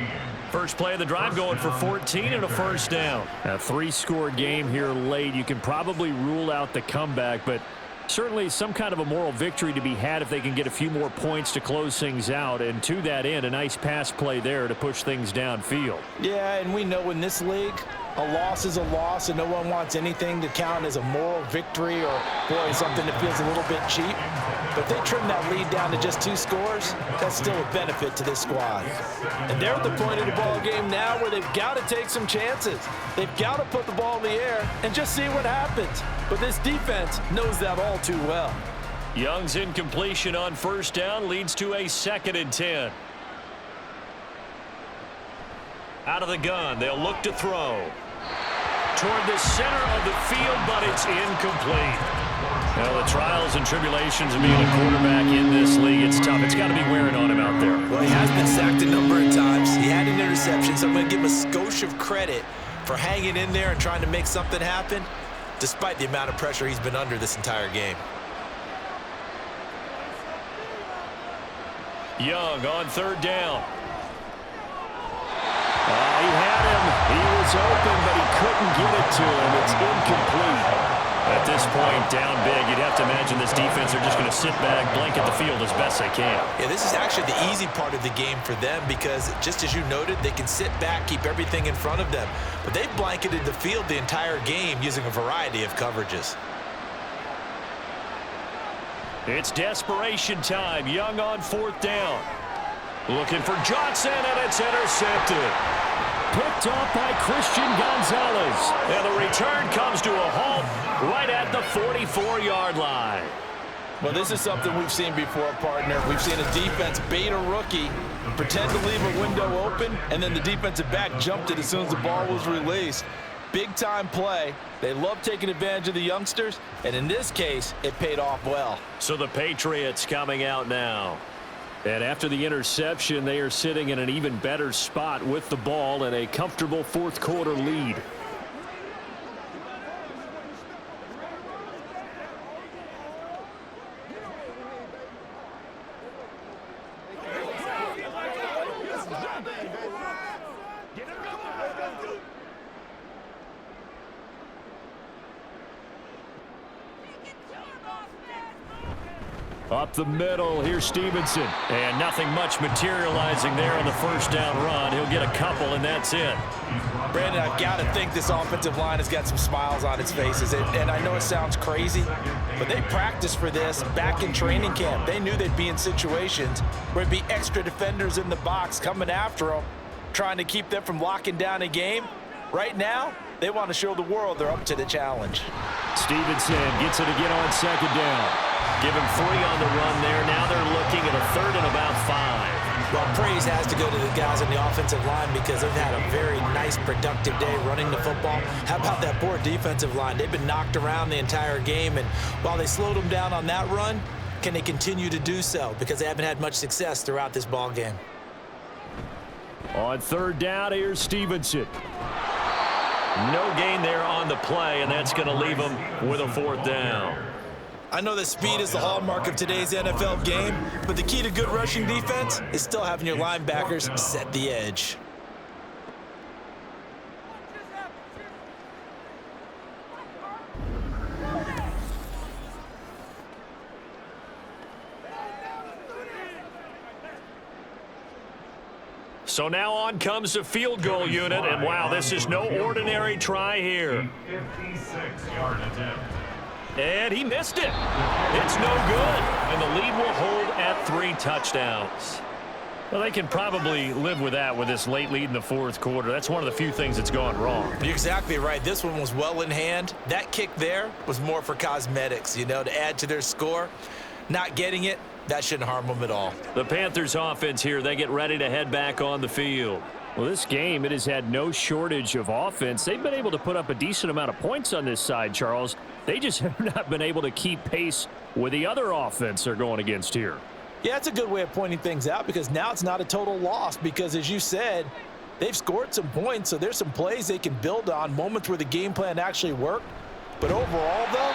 First play of the drive going for 14 and a first down. A 3-score game here late. You can probably rule out the comeback, but certainly some kind of a moral victory to be had if they can get a few more points to close things out. And to that end, a nice pass play there to push things downfield. Yeah, and we know in this league, a loss is a loss, and no one wants anything to count as a moral victory or, boy, something that feels a little bit cheap. But if they trim that lead down to just 2 scores, that's still a benefit to this squad. And they're at the point of the ball game now where they've got to take some chances. They've got to put the ball in the air and just see what happens. But this defense knows that all too well. Young's incompletion on first down leads to a 2nd and 10. Out of the gun, they'll look to throw. Toward the center of the field, but it's incomplete. Well, the trials and tribulations of being a quarterback in this league, it's tough. It's got to be wearing on him out there. Well, he has been sacked a number of times. He had an interception, so I'm going to give him a skosh of credit for hanging in there and trying to make something happen, despite the amount of pressure he's been under this entire game. Young on third down. He had him. He was open, but he couldn't get it to him. It's incomplete. At this point, down big, you'd have to imagine this defense are just going to sit back, blanket the field as best they can. Yeah, this is actually the easy part of the game for them because, just as you noted, they can sit back, keep everything in front of them. But they've blanketed the field the entire game using a variety of coverages. It's desperation time. Young on 4th down. Looking for Johnson, and it's intercepted. Picked off by Christian Gonzalez. And the return comes to a halt right at the 44-yard line. Well, this is something we've seen before, partner. We've seen a defense bait a rookie, pretend to leave a window open, and then the defensive back jumped it as soon as the ball was released. Big-time play. They love taking advantage of the youngsters, and in this case, it paid off well. So the Patriots coming out now. And after the interception, they are sitting in an even better spot with the ball and a comfortable 4th quarter lead. Up the middle, here's Stevenson. And nothing much materializing there on the 1st down run. He'll get a couple, and that's it. Brandon, I've got to think this offensive line has got some smiles on its faces. And I know it sounds crazy, but they practiced for this back in training camp. They knew they'd be in situations where it'd be extra defenders in the box coming after them, trying to keep them from locking down a game. Right now, they want to show the world they're up to the challenge. Stevenson gets it again on 2nd down. Give him 3 on the run there. Now they're looking at a 3rd and about 5. Well, praise has to go to the guys on the offensive line because they've had a very nice, productive day running the football. How about that poor defensive line? They've been knocked around the entire game, and while they slowed them down on that run, can they continue to do so? Because they haven't had much success throughout this ball game. On 3rd down, here's Stevenson. No gain there on the play, and that's going to leave them with a 4th down. I know that speed is the hallmark of today's NFL game, but the key to good rushing defense is still having your linebackers set the edge. So now on comes the field goal unit, and wow, this is no ordinary try here. 56-yard attempt. And he missed it. It's no good. And the lead will hold at 3 touchdowns. Well, they can probably live with that with this late lead in the 4th quarter. That's one of the few things that's gone wrong. You're exactly right. This one was well in hand. That kick there was more for cosmetics, you know, to add to their score. Not getting it, that shouldn't harm them at all. The Panthers offense here, they get ready to head back on the field. Well, this game, it has had no shortage of offense. They've been able to put up a decent amount of points on this side, Charles. They just have not been able to keep pace with the other offense they're going against here. Yeah, it's a good way of pointing things out because now it's not a total loss because, as you said, they've scored some points, so there's some plays they can build on, moments where the game plan actually worked. But overall, though,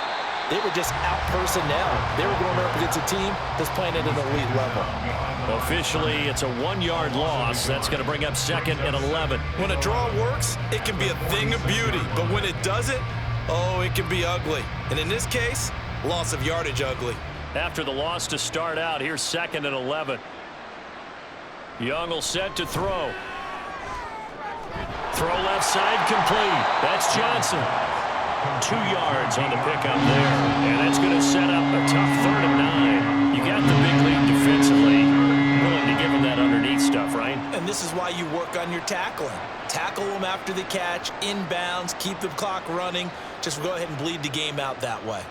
they were just out-personnel. They were going up against a team that's playing at an elite level. Officially, it's a 1-yard loss. That's going to bring up 2nd and 11. When a draw works, it can be a thing of beauty. But when it doesn't, oh, it can be ugly. And in this case, loss of yardage ugly. After the loss to start out, here's 2nd and 11. Young will set to throw. Throw left side complete. That's Johnson. 2 yards on the pickup there. And that's going to set up a tough 3rd and 9. You got the big lead defensively. Willing to give them that underneath stuff, right? And this is why you work on your tackling. Tackle them after the catch, inbounds, keep the clock running. Just go ahead and bleed the game out that way.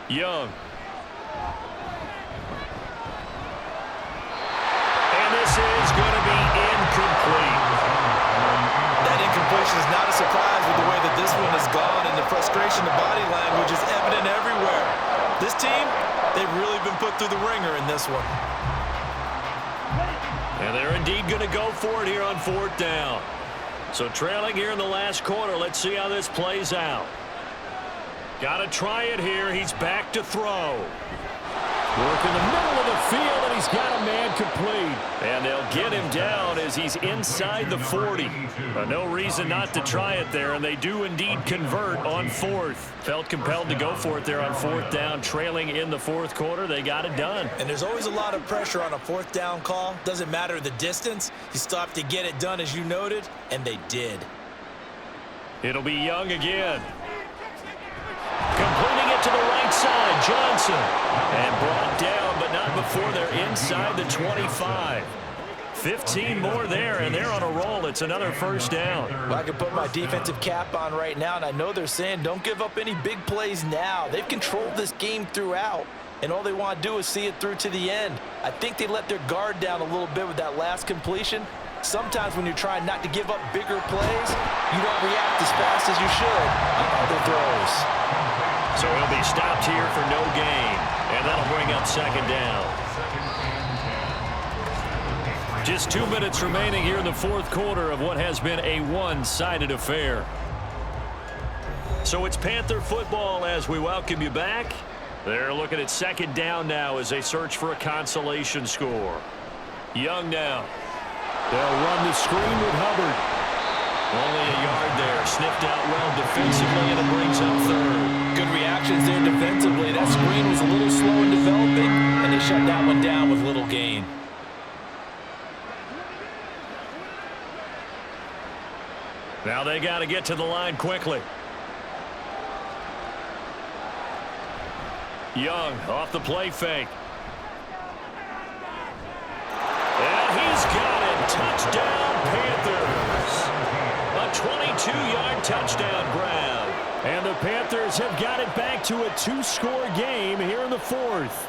Young. And this is going to be incomplete. That incompletion is not a surprise with the way that this one has gone, and the frustration, the body language is evident everywhere. This team, they've really been put through the ringer in this one. And they're indeed going to go for it here on 4th down. So trailing here in the last quarter, let's see how this plays out. Got to try it here. He's back to throw. Work in the middle of the field, and he's got a man complete. And they'll get him down as he's inside the 40. No reason not to try it there, and they do indeed convert on 4th. Felt compelled to go for it there on 4th down, trailing in the 4th quarter. They got it done. And there's always a lot of pressure on a 4th down call. Doesn't matter the distance. You still have to get it done, as you noted, and they did. It'll be Young again. Completing it out to the right side. Johnson. And brought down, but not before they're inside the 25. 15 more there, and they're on a roll. It's another first down. Well, I can put my defensive cap on right now, and I know they're saying don't give up any big plays now. They've controlled this game throughout, and all they want to do is see it through to the end. I think they let their guard down a little bit with that last completion. Sometimes when you're trying not to give up bigger plays, you don't react as fast as you should on other throws. So he'll be stopped here for no gain, and that'll bring up second down. Just 2 minutes remaining here in the fourth quarter of what has been a one-sided affair. So it's Panther football as we welcome you back. They're looking at second down now as they search for a consolation score. Young now. They'll run the screen with Hubbard. Only a yard there. Sniffed out well defensively, and it brings up third. Good reactions there defensively. That screen was a little slow in developing, and they shut that one down with little gain. Now they got to get to the line quickly. Young off the play fake. And he's got it. Touchdown, Panthers. A 22-yard touchdown grab. And the Panthers have got it back to a two-score game here in the fourth.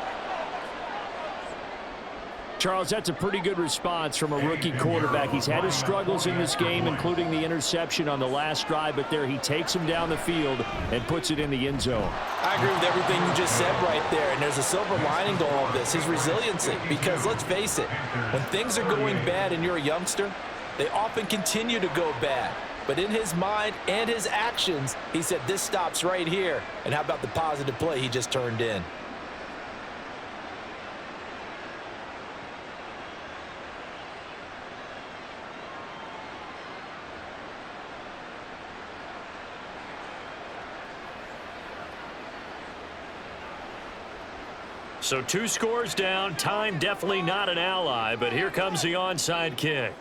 Charles, that's a pretty good response from a rookie quarterback. He's had his struggles in this game, including the interception on the last drive, but there he takes him down the field and puts it in the end zone. I agree with everything you just said right there, and there's a silver lining to all of this, his resiliency, because let's face it, when things are going bad and you're a youngster, they often continue to go bad. But in his mind and his actions, he said, this stops right here. And how about the positive play he just turned in? So 2 scores down. Time definitely not an ally, but here comes the onside kick.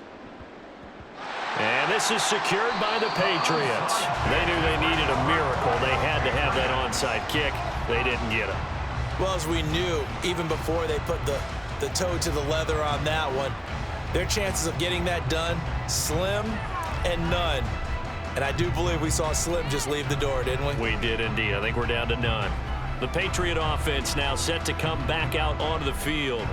And this is secured by the Patriots. They knew they needed a miracle. They had to have that onside kick. They didn't get it. Well, as we knew, even before they put the toe to the leather on that one, their chances of getting that done, slim and none. And I do believe we saw Slim just leave the door, didn't we? We did indeed. I think we're down to none. The Patriot offense now set to come back out onto the field.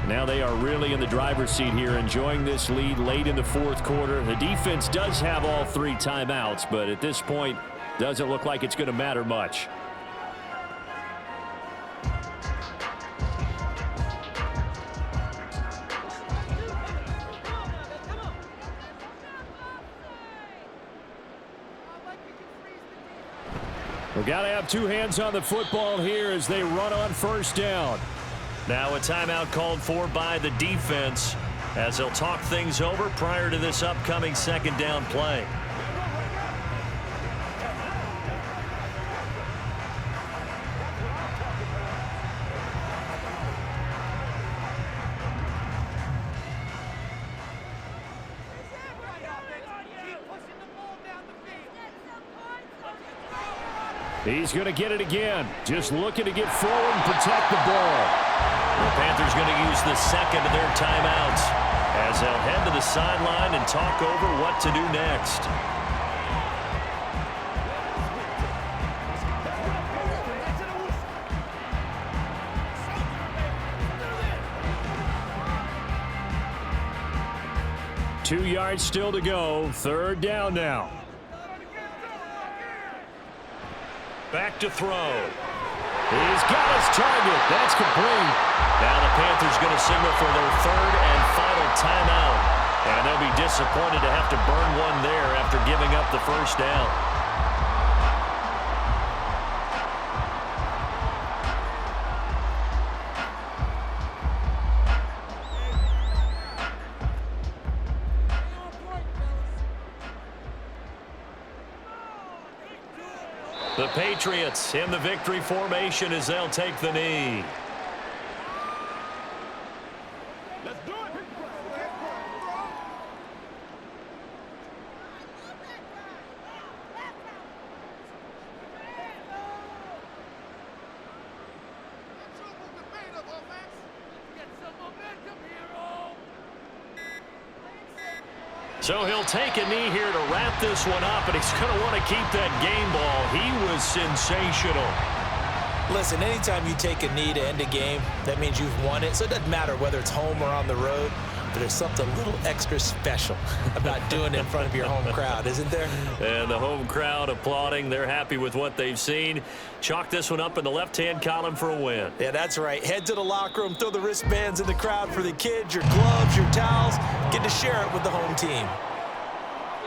Now they are really in the driver's seat here, enjoying this lead late in the fourth quarter. The defense does have all 3 timeouts, but at this point, doesn't look like it's going to matter much. We've got to have 2 hands on the football here as they run on first down. Now a timeout called for by the defense as they'll talk things over prior to this upcoming second down play. He's going to get it again. Just looking to get forward and protect the ball. The Panthers going to use the second of their timeouts as they'll head to the sideline and talk over what to do next. Two yards still to go. Third down now. Back to throw. He's got his target. That's complete. Now the Panthers going to signal for their third and final timeout. And they'll be disappointed to have to burn one there after giving up the first down. The Patriots in the victory formation as they'll take the knee. Let's do it. So he'll take a knee here to wrap this one up, and he's going to want to keep that game ball. He was sensational. Listen, anytime you take a knee to end a game, that means you've won it. So it doesn't matter whether it's home or on the road, but there's something a little extra special about doing it in front of your home crowd, isn't there? And the home crowd applauding. They're happy with what they've seen. Chalk this one up in the left-hand column for a win. Yeah, that's right. Head to the locker room, throw the wristbands in the crowd for the kids, your gloves, your towels. Get to share it with the home team.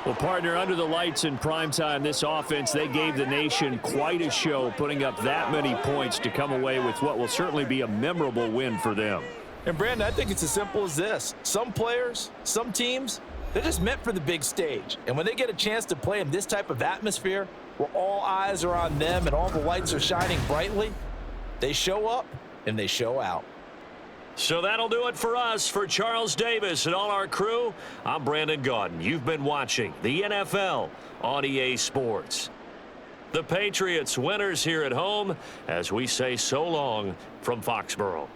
Well, partner, under the lights in primetime, this offense, they gave the nation quite a show, putting up that many points to come away with what will certainly be a memorable win for them. And, Brandon, I think it's as simple as this. Some players, some teams, they're just meant for the big stage. And when they get a chance to play in this type of atmosphere where all eyes are on them and all the lights are shining brightly, they show up and they show out. So that'll do it for us. For Charles Davis and all our crew, I'm Brandon Gaudin. You've been watching the NFL on EA Sports. The Patriots winners here at home as we say so long from Foxborough.